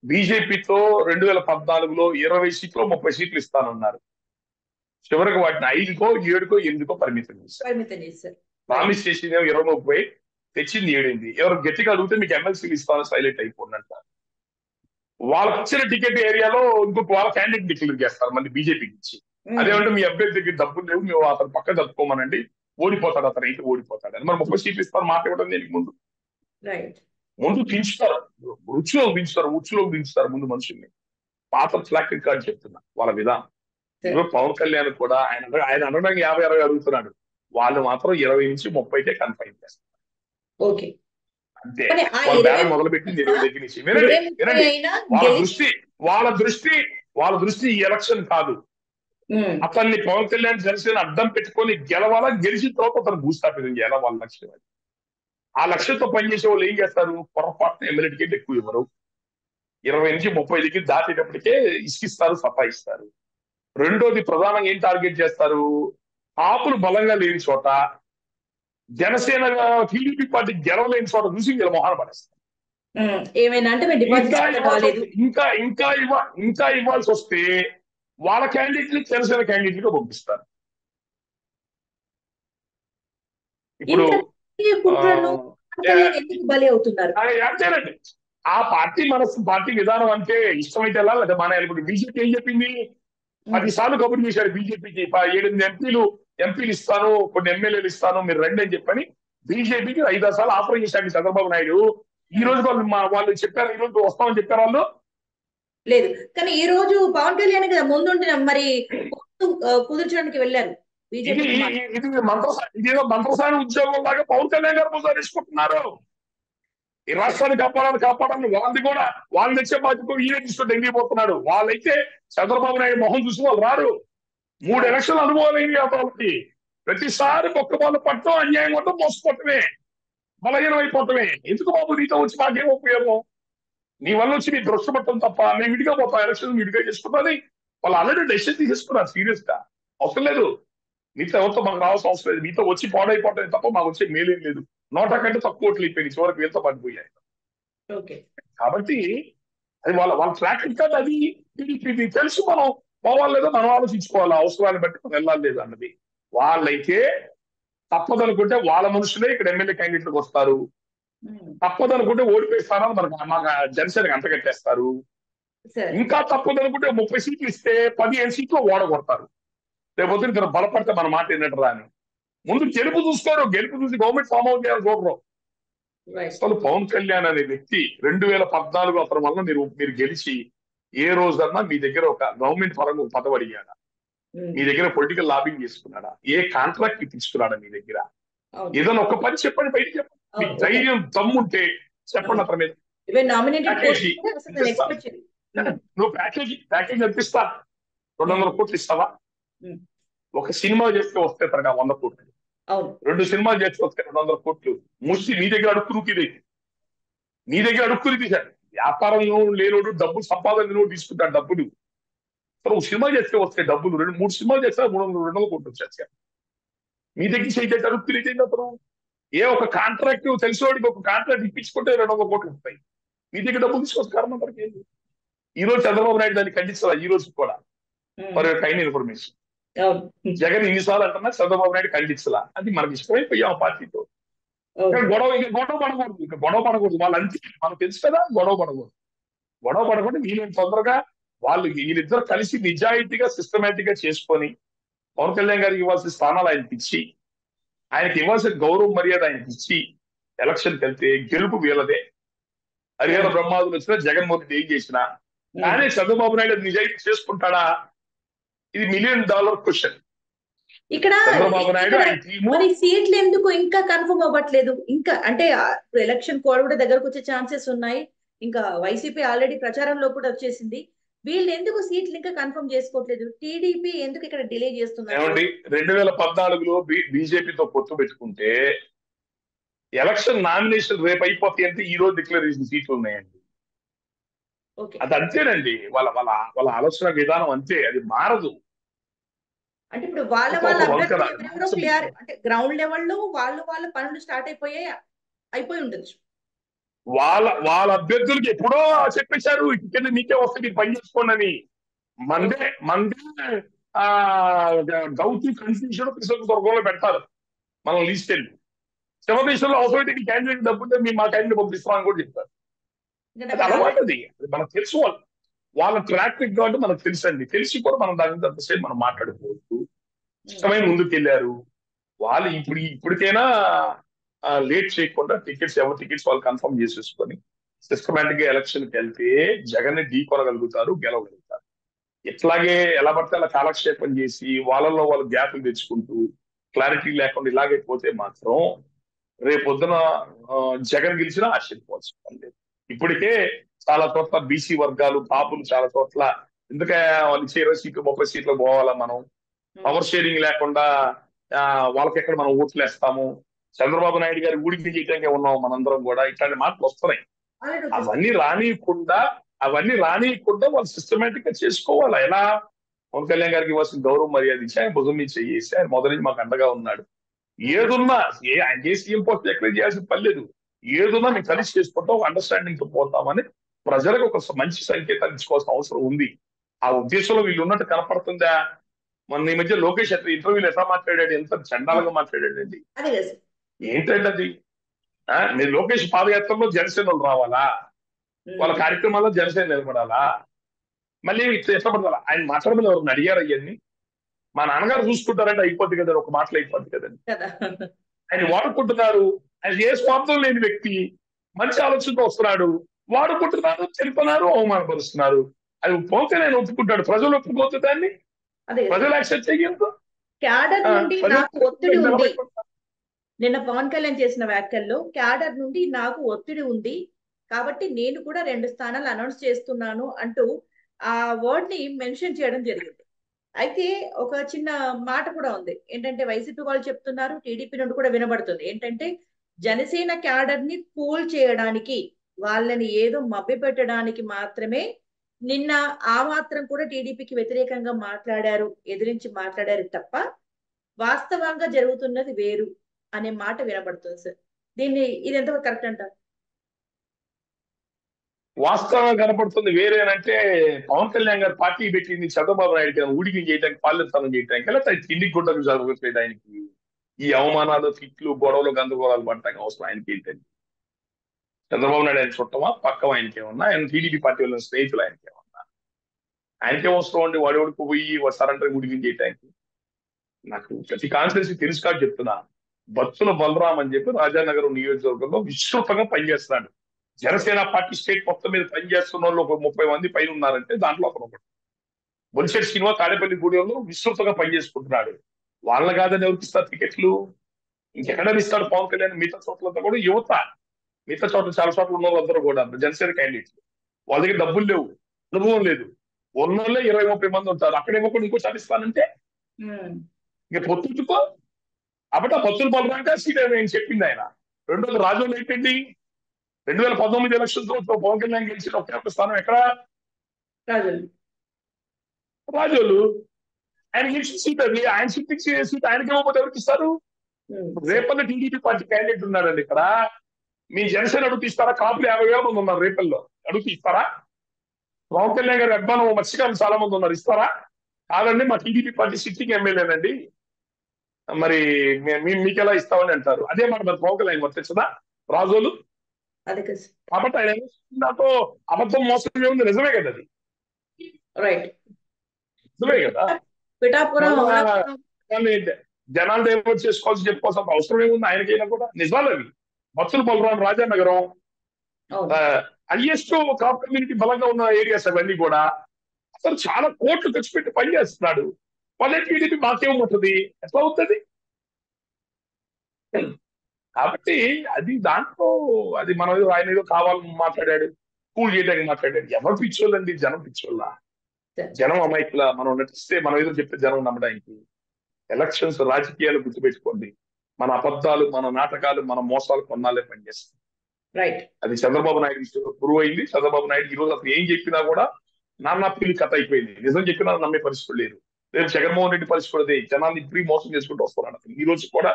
బీజేపీతో 2014లో 20 సీట్లు 30 సీట్లు ఇస్తానన్నారు. చివరికి వాటిని 5కో 7కో 8కో పరిమితం చేశారు. ప్రామిస్ చేసింది 20-30, తెచ్చింది 7. ఎవరు గట్టిగా అడిగితే మీకు ఎమ్మెల్సీలు ఇస్తాను సైలెంట్ అయిపోండి అంటారు. వాళ్ళకి ఇచ్చిన టికెట్ ఏరియాలో ఇంకొక వాళ్ళ క్యాండిడేట్ డిక్లేర్ చేస్తారు మళ్ళీ బీజేపీకి ఇచ్చి. అదేమంటే మీ అభ్యర్థి దగ్గర డబ్బులు లేవు, మేము అతను పక్క జరుపుకోమనండి, ఓడిపోతాడు అతను, అయితే ఓడిపోతాడు అని. మరి 30 సీట్లు ఇస్తారు మాట ఇవ్వడం దేనికి? ముందు దించుతారు, రుచిలోకి దించుతారు ముందు మనుషుల్ని. పాత ట్రాక్ రికార్డ్ చెప్తున్నా వాళ్ళ విధానం. పవన్ కళ్యాణ్ కూడా ఆయన అనడానికి 50-60 అడుగుతున్నాడు. వాళ్ళు మాత్రం 20 నుంచి 30కే కన్ఫైన్ చేస్తారు. అంతే. వాళ్ళ బేరం మొదలుపెట్టింది 20 దగ్గర నుంచి. వినండి, వాళ్ళ దృష్టి ఈ ఎలక్షన్ కాదు. అతన్ని పవన్ కళ్యాణ్ జనసేన అడ్డం పెట్టుకొని గెలవాలా, గెలిచిన తర్వాత అతను భూస్థాపితం చేయాలా, వాళ్ళ లక్ష్యం. ఆ లక్ష్యంతో పనిచేసే వాళ్ళు ఏం చేస్తారు? పొరపాటున ఎమ్మెల్యే టికెట్ ఎక్కువ ఇవ్వరు. 20 నుంచి 30 దగ్గర దాటేటప్పటికే ఇసుకిస్తారు, సతాయిస్తారు. రెండోది ప్రధానంగా ఏం టార్గెట్ చేస్తారు? ఆపులు బలంగా లేని చోట, జనసేన టీడీపీ పార్టీ గెలవలేని చోట చూసి వీళ్ళ మొహాన పడేస్తారు. ఇంకా ఇవ్వాల్సి వస్తే వాళ్ళ క్యాండిడేట్ని జనసేన క్యాండిడేట్గా పంపిస్తారు. ఇప్పుడు అంతేనండి. ఆ పార్టీ పార్టీ విధానం అంటే ఇష్టమైతే ఎలా లేదా మన. ఇప్పుడు బీజేపీ ఏం చెప్పింది? 10 సార్లు కబుర్లు చేశారు బీజేపీకి. 7 ఎంపీలు ఇస్తాను, కొన్ని ఎమ్మెల్యేలు ఇస్తాను, మీరు రండి అని చెప్పని బీజేపీకి 5-6 సార్లు ఆఫర్ చేశాడు చంద్రబాబు నాయుడు. ఈ రోజు వాళ్ళు చెప్పారు, ఈ రోజు వస్తామని చెప్పారు వాళ్ళు లేదు. కానీ ఈ రోజు పవన్ కళ్యాణ్ కదా ముందుంటే మరి కుదుర్చడానికి వెళ్ళారు. ఇది మంత్రసాని ఉద్యోగం లాగా పవన్ కళ్యాణ్ గారు ముసారేసుకుంటున్నారు. ఈ రాష్ట్రాన్ని కాపాడాలని వాళ్ళు తెచ్చే బాధ్యత ఈయన తీసుకుంటే ఎంగిపోతున్నాడు. వాళ్ళైతే చంద్రబాబు నాయుడు మొహం చూసి వాళ్ళు రారు. 3 ఎలక్షన్లు అనుభవాలైంది వాళ్ళకి. ప్రతిసారి ఒక్క వాళ్ళు పట్టడం, అన్యాయం కొట్టడం, మోసపోవటమే, బలహీనం అయిపోవటమే. ఎందుకు బాబు నీతో వచ్చి మాకేం ఉపయోగం? నీ వల్ల వచ్చి నీ దృష్టి పట్టడం తప్ప, మేము విడిగా పోతాం, ఎలక్షన్ విడిగా చేసుకుంటామని వాళ్ళు ఆల్రెడీ డెసిషన్ తీసేసుకున్నారు. సీరియస్ గా అవసరం లేదు, మీతో ఎవరితో మాకు రావాల్సిన అవసరం లేదు. మీతో వచ్చి పాడైపోవటమే తప్ప మాకు వచ్చే మేలేం లేదు. 100 కంటే తక్కువ ఓట్లు అయిపోయింది, చివరికి వీళ్ళతో పడిపోయాయి. కాబట్టి అది వాళ్ళ ట్రాక్ రికార్డ్. అది టీడీపీ తెలుసు. మనం పోవాలి లేదో మనం ఆలోచించుకోవాలి, అవసరాన్ని బట్టి మనం వెళ్ళాలి లేదు అన్నది. వాళ్ళైతే తప్పదనుకుంటే వాళ్ళ మనుషులే ఇక్కడ ఎమ్మెల్యే క్యాండిడేట్లకు వస్తారు. తప్పదనుకుంటే ఓడిపోయే స్థానాలు మాకు జనసేనకి అంటగట్టేస్తారు. ఇంకా తప్పదనుకుంటే 30 సీట్లు ఇస్తే 15 సీట్లు ఓడగొడతారు. లేకపోతే ఇక్కడ బలపడితే మన మాట ఏంటంటే రాని. ముందు గెలుపు చూసుకోరు, గెలుపు చూసి గవర్నమెంట్ ఫామ్ అవుట్ చేయాలని చూడరు. అసలు పవన్ కళ్యాణ్ అనే వ్యక్తి 2014 అతని వల్ల మీరు గెలిచి ఏ రోజన్నా మీ దగ్గర ఒక గవర్నమెంట్ పరంగా ఒక పదవి అడిగాడా? మీ దగ్గర పొలిటికల్ లాబింగ్ చేసుకున్నాడా? ఏ కాంట్రాక్ట్ తీసుకున్నాడా? మీ దగ్గర ఏదైనా ఒక పని చెప్పండి, బయటికి చెప్పండి. మీకు ధైర్యం దమ్ముంటే చెప్పండి. అతని మీద నువ్వు ప్యాకేజీ అనిపిస్తా 200 కోట్లు ఇస్తావా? ఒక సినిమా చేస్తే వస్తే తరగా 100 కోట్లు, 2 సినిమాలు చేస్తే వస్తే 200 కోట్లు ముసి నీ దగ్గర అడుక్కుని తీశాడు. వ్యాపారం లేనోడు, డబ్బులు సంపాదన లేనోడు తీసుకుంటాడు డబ్బులు. నువ్వు సినిమా చేస్తే వస్తే డబ్బులు 2-3 సినిమాలు చేస్తే 200 కోట్లు వచ్చేసారు. మీ దగ్గర చేసి అడుక్కుని అతను ఏ ఒక కాంట్రాక్ట్ తెలిసినోడికి ఒక కాంట్రాక్ట్ ఇప్పించుకుంటే 200 కోట్లు వస్తాయి. మీ దగ్గర డబ్బులు తీసుకొస్తే కారణం మనకి ఏంటి? ఈ రోజు చంద్రబాబు నాయుడు దాన్ని ఖండిస్తా. ఈ రోజు కూడా ఫర్ కైండ్ ఇన్ఫర్మేషన్, జగన్ ఇన్నిసార్లు అంటున్నా చంద్రబాబు నాయుడు ఖండించలా. అది మనకి ఇష్టమైపోయాం ఆ పార్టీతో. గొడవ పడకూడదు. వాళ్ళు అంతే, మనకు తెలుసు కదా. గొడవ పడకూడదు. వీళ్ళని తొందరగా వీళ్ళిద్దరు కలిసి నిజాయితీగా సిస్టమేటిక్ గా చేసుకొని పవన్ కళ్యాణ్ గారికి ఇవ్వాల్సిన స్థానాలు ఆయనకి ఇచ్చి ఆయనకి ఇవ్వాల్సిన గౌరవ మర్యాద ఆయనకి ఇచ్చి ఎలక్షన్కి వెళ్తే గెలుపు వీళ్ళదే. హరిహర బ్రహ్మాదులు వచ్చినా జగన్మోహన్ రెడ్డి ఏం చేసినా. కానీ చంద్రబాబు నాయుడు అది నిజాయితీ చేసుకుంటాడా? ఇది $1 మిలియన్ క్వశ్చన్. ఇక్కడ చంద్రబాబు నాయుడు ఇక్కడ ఆయన టీము మరి సీట్లు ఎందుకు ఇంకా కన్ఫర్మ్ అవ్వట్లేదు? ఇంకా అంటే ఎలక్షన్ కోడ్ కూడా దగ్గరకు వచ్చే ఛాన్సెస్ ఉన్నాయి. ఇంకా వైసీపీ ఆల్రెడీ ప్రచారంలో కూడా వచ్చేసింది. వీళ్ళు ఎందుకు సీట్లు ఇంకా కన్ఫర్మ్ చేసుకోవట్లేదు? టీడీపీ ఎందుకు ఇక్కడ డిలే చేస్తున్నారు? ఏమండి, 2014లో బీజేపీతో పొత్తు పెట్టుకుంటే ఎలక్షన్ నామినేషన్ రేపు అయిపోతాయి అంటే ఈ రోజు డిక్లరేషన్ సీట్లు ఉన్నాయండి. ఓకే, అది అంతేనండి. వాళ్ళ వాళ్ళ వాళ్ళ ఆలోచన విధానం అంతే, అది మారదు. అంటే ఇప్పుడు వాళ్ళ ఒక వాళ్ళ ఒక వర్కర్ అభ్యర్థులు ఎవరెవరో క్లియర్, అంటే గ్రౌండ్ లెవెల్లో వాళ్ళ పనులు స్టార్ట్ అయిపోయి ఉండొచ్చు. వాళ్ళ అభ్యర్థులకి ఎప్పుడో చెప్పేశారు టికెట్ మీకే వస్తే మీరు పని చేసుకోండి అని. మందే ఆ గౌతు కన్ఫ్యూషన్ దుర్గంలో పెడతారు మనం లిస్ట్ వెళ్ళి. శివదేశంలో అవసరమైతే ఈ క్యాండిడేట్ డబ్బుంటే మేము మా క్యాండిడేట్ పంపిస్తామని కూడా చెప్తారు. అది అలవాటు, అది మనకు తెలుసు. వాళ్ళ ట్రాక్ రికార్డు మనకు తెలుసండి. తెలిసి కూడా మనం దాని మీద అంతసేపు మనం మాట్లాడుకోవచ్చు. ఇష్టమై ముందుకెళ్లారు వాళ్ళు. ఇప్పటికైనా లేట్ చేయకుండా ఎవరి టికెట్స్ వాళ్ళు కన్ఫర్మ్ చేసేసుకొని సిస్టమేటిక్ గా ఎలక్షన్ కి వెళ్తే జగన్ ని ఢీ కొనగలుగుతారు, గెలవగలుగుతారు. ఇట్లాగే ఎలా పడితే అలా కాలక్షేపం చేసి వాళ్ళలో వాళ్ళు గ్యాప్లు తెచ్చుకుంటూ క్లారిటీ లేకుండా ఇలాగే పోతే మాత్రం రేపొద్దున జగన్ గెలిచినా ఆశ్చర్యపోవచ్చు. ఇప్పటికే చాలా చోట్ల బీసీ వర్గాలు, కాపులు చాలా చోట్ల ఎందుకే వాళ్ళు 20 సీట్లు 30 సీట్లు పోవాలా మనం, పవర్ షేరింగ్ లేకుండా వాళ్ళకి ఎక్కడ మనం ఓట్లు వేస్తాము, చంద్రబాబు నాయుడు గారి ఊడికి చేయటానికే ఉన్నాం మనందరం కూడా, ఇట్లాంటి మాటలు వస్తున్నాయి. అవన్నీ రానియకుండా వాళ్ళు సిస్టమేటిక్ గా చేసుకోవాలా. ఎలా పవన్ కళ్యాణ్ గారికి ఇవ్వాల్సిన గౌరవం మర్యాద ఇచ్చి ఆయన భుజం మీద చేసి ఆయన మొదటి నుంచి మాకు అండగా ఉన్నాడు. ఏదున్నా ఆయన చేసి సీఎం పోస్ట్ ఎక్కడ చేయాల్సిన పని లేదు. ఏదున్నా మేము కలిసి చేసుకుంటాం, ఒక అండర్స్టాండింగ్ తో పోతామని ప్రజలకు ఒక మంచి సంకేతాలు ఇచ్చుకోవాల్సిన అవసరం ఉంది. ఆ ఉద్దేశంలో వీళ్ళు ఉన్నట్టు కనపడుతుందా? మన ఈ మధ్య లోకేష్ ఇంటర్వ్యూలు ఎట్లా మాట్లాడాడు, ఎంత చండాలంగా మాట్లాడాడండి. ఏంటంటే అది మీరు లోకేష్ పాదయాత్రలో జనసేనలు రావాలా, వాళ్ళ కార్యక్రమాల్లో జనసేన నిలబడాలా, మళ్ళీ ఎట్లా పడాలా? ఆయన మాట్లాడమని ఎవరిని అడిగారు అవన్నీ? మా నాన్నగారు చూసుకుంటారంటే అయిపోద్ది కదండి, ఒక మాటలు అయిపోద్ది కదండి. ఆయన వాడుకుంటున్నారు. ఆయన ఏ స్వార్థం లేని వ్యక్తి, మంచి ఆలోచనతో వస్తున్నాడు, వాడుకుంటున్నారు, తెలుపుతున్నారు, అవమానపరుస్తున్నారు. అది పోతే నేను ఒప్పుకుంటాడు, ప్రజలు ఒప్పుకోతే దాన్ని ప్రజలు యాక్సెప్ట్ చేయగలరు. క్యాడర్ నుండి నాకు ఒత్తిడి ఉంది. నిన్న పవన్ కళ్యాణ్ చేసిన వ్యాఖ్యల్లో క్యాడర్ నుండి నాకు ఒత్తిడి ఉంది కాబట్టి నేను కూడా 2 స్థానాలు అనౌన్స్ చేస్తున్నాను అంటూ ఆ వర్డ్ ని మెన్షన్ చేయడం జరిగింది. అయితే ఒక చిన్న మాట కూడా ఉంది ఏంటంటే, వైసీపీ వాళ్ళు చెప్తున్నారు, టీడీపీ నుండి కూడా వినబడుతుంది ఏంటంటే, జనసేన క్యాడర్ ని కూల్ చేయడానికి, వాళ్ళని ఏదో మభ్యపెట్టడానికి మాత్రమే నిన్న ఆ మాత్రం కూడా టీడీపీకి వ్యతిరేకంగా మాట్లాడారు, ఎదిరించి మాట్లాడారు తప్ప వాస్తవంగా జరుగుతున్నది వేరు అనే మాట వినబడుతుంది సార్. ఇది ఎంతవరకు కరెక్ట్ అంటారు? వాస్తవంగా కనపడుతుంది వేరేనంటే, పవన్ కళ్యాణ్ గారు పార్టీ పెట్టింది చంద్రబాబు నాయుడు ఊడికి చేయడానికి, పాలెత్తానం చేయడానికి, లేదా తిండి గుడ్డకు జరగట్లేదు ఆయనకి. ఈ అవమానాలు, తిట్లు, గొడవలు, గందరగోళాలు పడటానికి అవసరం ఆయనకి ఏంటండి? చంద్రబాబు నాయుడు ఆయన చుట్టమా, పక్కం ఆయనకేమన్నా, ఆయన టీడీపీ పార్టీ వాళ్ళ స్నేహితులు ఆయనకేమన్నా? ఆయనకే అవసరం అండి వాడి పోయి సరెండర్ ఊడికి చేయడానికి. నాకు ప్రతి కాన్స్టిట్యూన్సీ తెలుసు కాదు చెప్తున్నా. బత్తుల బలరాం అని చెప్పి రాజానగరం నియోజకవర్గంలో విస్తృతంగా పనిచేస్తున్నాడు. జనసేన పార్టీ స్టేట్ మొత్తం మీద పనిచేస్తున్న వాళ్ళు ఒక 30 మంది పైన ఉన్నారంటే దాంట్లో ఒకటి. బొలిశెట్టి శ్రీనివాస్ తాడేపల్లి గూడెంలో విస్తృతంగా పనిచేసుకుంటున్నాడు. వాళ్ళని కాదని ఎవరికి ఇస్తారు టికెట్లు? ఇంకెక్కడ ఇస్తాడు పవన్ కళ్యాణ్? మిగతా చోట్లంతా కూడా యువత, మిగతా చోట్ల చాలా చోట్ల ఉన్న వాళ్ళందరూ కూడా జనసేన క్యాండిడేట్లు. వాళ్ళ దగ్గర డబ్బులు లేవు, అనుభవం లేదు, ఉన్నోళ్ళే 20-30 మంది ఉంటారు. అక్కడేమో కూడా ఇంకో చదిస్తానంటే ఇక పొత్తుకో అప్పటి ఆ పొత్తులు పలరాక సీట్ నేను చెప్పింది ఆయన. రెండోది రాజోళ్ళు ఏంటండి, 2019 ఎలక్షన్స్ లో పవన్ కళ్యాణ్ గెలిచిన ఒకే స్థానం ఎక్కడ? రాజోళ్ళు. ఆయన గెలిచిన సీట్ అది, ఆయన సీట్ సీట్ ఆయనకి ఇవ్వకపోతే ఎవరికి ఇస్తారు? రేపల్ల టీడీపీ పార్టీ క్యాండిడేట్ ఉన్నారండి ఇక్కడ. మీ జనసేన అడుగు తీస్తారా? కాపులు 50,000 మంది ఉన్నారు రేపల్లో, అడుగు తీస్తారా? పవన్ కళ్యాణ్ గారి అభిమానం మత్స్యకారులు చాలా మంది ఉన్నారు, ఇస్తారా? కాదండి మా టీడీపీ పార్టీ సిట్టింగ్ ఎమ్మెల్యేనండి, మరి మీకు ఎలా ఇస్తామని అంటారు. అదే మాట మరి పవన్ కళ్యాణ్ వర్తించదా రాజోలు? కాబట్టి ఆయన నాతో అబద్ధం మోసం ఏముంది, నిజమే కదా అది. రైట్, నిజమే కదా. జనాలు డైవర్ట్ చెప్పుకోవాల్సిన అవసరం ఏముంది ఆయనకైనా కూడా. నిజాలు అవి. బత్తుల బలరాం రాజానగరం హైయెస్ట్ కాప్ కమ్యూనిటీ బలంగా ఉన్న ఏరియాస్ అవన్నీ కూడా. అసలు చాలా కోట్లు ఖర్చు పెట్టి పనిచేస్తున్నాడు. వాళ్ళే టీడీపీ మాకేముంటుంది, ఎట్లా అవుతుంది? కాబట్టి అది దాంట్లో అది మనం ఏదో ఆయన ఏదో కావాలని మాట్లాడాడు, కూల్ చేయడానికి మాట్లాడాడు. ఎవరు పిచ్చోళ్ళండి? జనం పిచ్చోళ్ళ, జనం అమాయకుల? మనం నటిస్తే మనం ఏదో చెప్తే జనం నమ్మడానికి. ఎలక్షన్స్ రాజకీయాలు గుర్తుపెట్టుకోండి. మన అబద్ధాలు, మన నాటకాలు, మన మోసాలు కొన్నాళ్ళే పనిచేస్తాయి. రైట్. అది చంద్రబాబు నాయుడు విషయంలో ప్రూవ్ అయింది. చంద్రబాబు నాయుడు ఈ రోజు అసలు ఏం చెప్పినా కూడా నాన్న పిల్లి కథ అయిపోయింది. నిజం చెప్పినా నమ్మే పరిస్థితులు లేదు. రేపు జగన్మోహన్ రెడ్డి పరిస్థితి కూడా జనాన్ని ఇప్పుడు మోసం చేసుకుంటూ వస్తున్నాడు. అసలు ఈ రోజు కూడా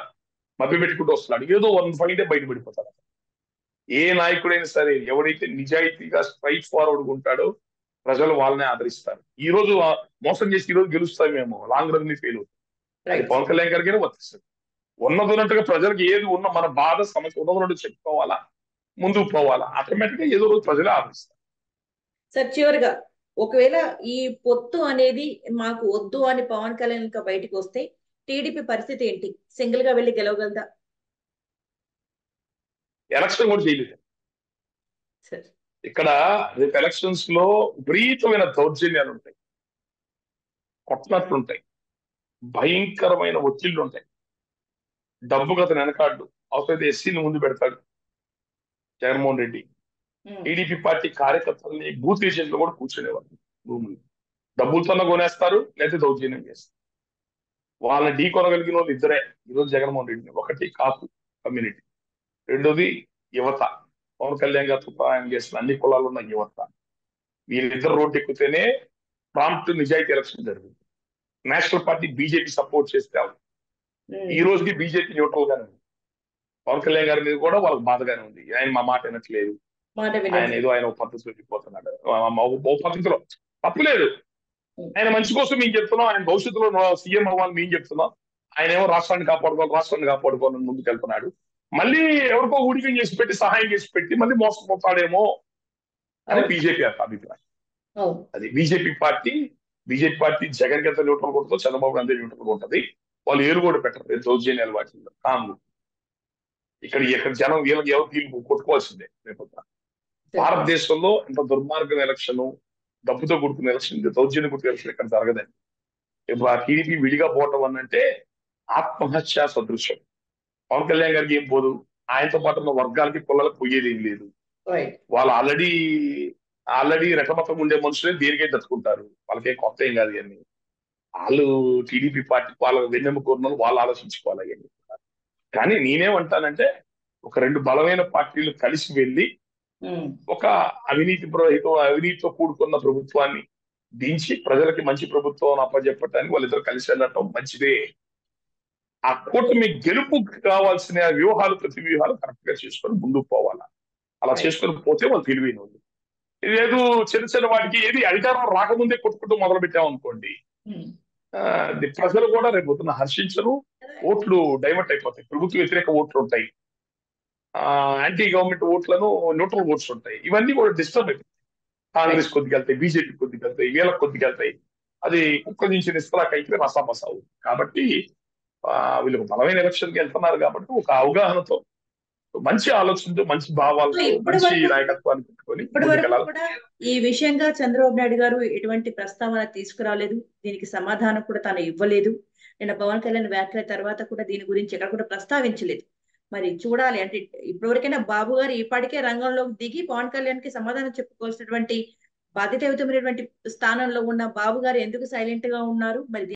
మభ్య పెట్టుకుంటూ వస్తున్నాడు. ఏదో వన్ ఫైటే బయటపడిపోతాడు. ఏ నాయకుడైనా సరే ఎవరైతే నిజాయితీగా స్ట్రైట్ ఫార్వర్డ్ ఉంటాడో ప్రజలు వాళ్ళనే ఆదరిస్తారు. ఈ రోజు మోసం చేసి ఈ రోజు గెలుస్తామేమో, లాంగ్ రన్ ఫెయిల్ అవుతుంది. అది పవన్ కళ్యాణ్ గారికి వర్తిస్తుంది. ఉన్నట్టుగా ప్రజలకు ఏది ఉన్న మన బాధ సమస్య ఉన్నదన్నట్టు చెప్పుకోవాలా, ముందుకు పోవాలా. ఆటోమేటిక్ గా ఏదో రోజు ప్రజలే ఆదరిస్తారు. సార్, చివరిగా ఒకవేళ ఈ పొత్తు అనేది మాకు వద్దు అని పవన్ కళ్యాణ్ ఇంకా బయటకు వస్తే టీడీపీ పరిస్థితి ఏంటి? సింగిల్ గా వెళ్ళి గెలవగలదా? ఎలక్షన్ కూడా చేయలేదు ఇక్కడ. రేపు ఎలక్షన్స్ లో విపరీతమైన దౌర్జన్యాలు ఉంటాయి, కొట్టనట్లుంటాయి, భయంకరమైన ఒత్తిళ్లు ఉంటాయి. డబ్బుకు అతను వెనకాడు, అవసరమైతే ఎస్సీని ముందు పెడతాడు జగన్మోహన్ రెడ్డి. టీడీపీ పార్టీ కార్యకర్తల్ని బూత్ ఏజెంట్లు కూడా కూర్చునేవాళ్ళు రూములు. డబ్బులతో కొనేస్తారు, లేదా దౌర్జన్యం చేస్తారు. వాళ్ళని ఢీ కొనగలిగిన వాళ్ళు ఇద్దరే ఈరోజు జగన్మోహన్ రెడ్డిని. ఒకటి కాపు కమ్యూనిటీ, రెండోది యువత. పవన్ కళ్యాణ్ గారితో ప్రయాణం చేసిన అన్ని కులాలు ఉన్న యువత. వీళ్ళిద్దరు రోడ్డు ఎక్కితేనే ప్రాంప్ట్ నిజాయితీ ఎలక్షన్ జరుగుతుంది. నేషనల్ పార్టీ బీజేపీ సపోర్ట్ చేస్తే ఈ రోజుకి బీజేపీ న్యూట్రల్ గానే ఉంది. పవన్ కళ్యాణ్ గారి మీద కూడా వాళ్ళకి బాధగానే ఉంది. ఆయన మా మాట వినట్లేదు, ఆయన ఏదో ఆయన ఒక పద్ధతిలో వెళ్ళిపోతున్నాడు. ఓ పద్ధతిలో తప్పులేదు, ఆయన మంచి కోసం మేము చెప్తున్నాం. ఆయన భవిష్యత్తులో సీఎం అవ్వాలని మేము చెప్తున్నాం. ఆయన ఏమో రాష్ట్రాన్ని కాపాడుకోవాలని ముందుకు వెళ్తున్నాడు. మళ్ళీ ఎవరికో ఊడికం చేసి పెట్టి, సహాయం చేసి పెట్టి మళ్ళీ మోసపోతాడేమో అని బీజేపీ అభిప్రాయం. అది బీజేపీ పార్టీ జగన్ ఎంత న్యూట్రల్ కొడుతుందో చంద్రబాబు అంతే న్యూట్రల్ ఉంటుంది. వాళ్ళు ఏరు కూడా పెట్టరు దౌర్జన్యాలు వాటిల్లో కాము. ఇక్కడ జనం వీళ్ళకి ఎవరు తీర్పు కొట్టుకోవాల్సిందే. రేపు భారతదేశంలో ఇంత దుర్మార్గం ఎలక్షన్, డబ్బుతో కూడుకున్న ఎలక్షన్, దౌర్జన్యం కూడుకున్న ఎలక్షన్ ఇక్కడ జరగదండి. ఇప్పుడు ఆ టీడీపీ విడిగా పోవటం అనంటే ఆత్మహత్య సదృశ్యం. పవన్ కళ్యాణ్ గారికి ఏం పోదు, ఆయనతో పాటు ఉన్న వర్గాలకి పిల్లలకు పోయేది ఏం లేదు. వాళ్ళు ఆల్రెడీ రెటమతం ఉండే మనుషులే దేనికై తట్టుకుంటారు. వాళ్ళకేం కొత్త ఏం కాదు. అని వాళ్ళు టీడీపీ పార్టీ వాళ్ళ వెన్నెముకున్న వాళ్ళు ఆలోచించుకోవాలి అవన్నీ. కానీ నేనేమంటానంటే ఒక రెండు బలమైన పార్టీలు కలిసి వెళ్ళి ఒక అవినీతితో కూడుకున్న ప్రభుత్వాన్ని దించి ప్రజలకి మంచి ప్రభుత్వం అప్పచెప్పటానికి వాళ్ళిద్దరు కలిసి వెళ్ళటం మంచిదే. ఆ కూటమి గెలుపు కావాల్సిన ప్రతి వ్యూహాలు కరెక్ట్ గా చేసుకొని ముందుకు పోవాలా. అలా చేసుకొని పోతే వాళ్ళు తెలివైన వాళ్ళు. లేదు చిన్న వాటికి ఏది అధికారం రాకముందే కొట్టుకుంటూ మొదలు పెట్టామనుకోండి, ప్రజలు కూడా రేపు పొద్దున్న హర్షించరు, ఓట్లు డైవర్ట్ అయిపోతాయి. ప్రభుత్వ వ్యతిరేక ఓట్లు ఉంటాయి, యాంటీ గవర్నమెంట్ ఓట్లను న్యూట్రల్ ఓట్స్ ఉంటాయి. ఇవన్నీ కూడా డిస్టర్బ్ అయిపోతాయి. కాంగ్రెస్ కొద్దిగా వెళ్తాయి, బీజేపీ కొద్దిగా వెళ్తాయి, వీళ్ళకి కొద్దిగా వెళ్తాయి. అది కుక్క నుంచి నిస్తరాకైతే రసాబసా. కాబట్టి వీళ్ళకి బలమైన ఎలక్షన్కి వెళ్తున్నారు కాబట్టి ఒక అవగాహనతో, మంచి ఆలోచనతో, మంచి భావాలతో, మంచి నాయకత్వాన్ని పెట్టుకొని ఈ విషయంగా చంద్రబాబు నాయుడు గారు ఎటువంటి ప్రస్తావన తీసుకురాలేదు. దీనికి సమాధానం కూడా తాను ఇవ్వలేదు. నిన్న పవన్ కళ్యాణ్ వ్యాఖ్యల తర్వాత కూడా దీని గురించి ఎక్కడ కూడా ప్రస్తావించలేదు. మరి చూడాలి. అంటే ఇప్పటివరకైనా బాబు గారు ఇప్పటికే రంగంలోకి దిగి పవన్ కళ్యాణ్ కి సమాధానం చెప్పుకోవాల్సినటువంటి బాధ్యతాయుతమైనటువంటి స్థానంలో ఉన్న బాబు గారు ఎందుకు సైలెంట్ గా ఉన్నారు? మరి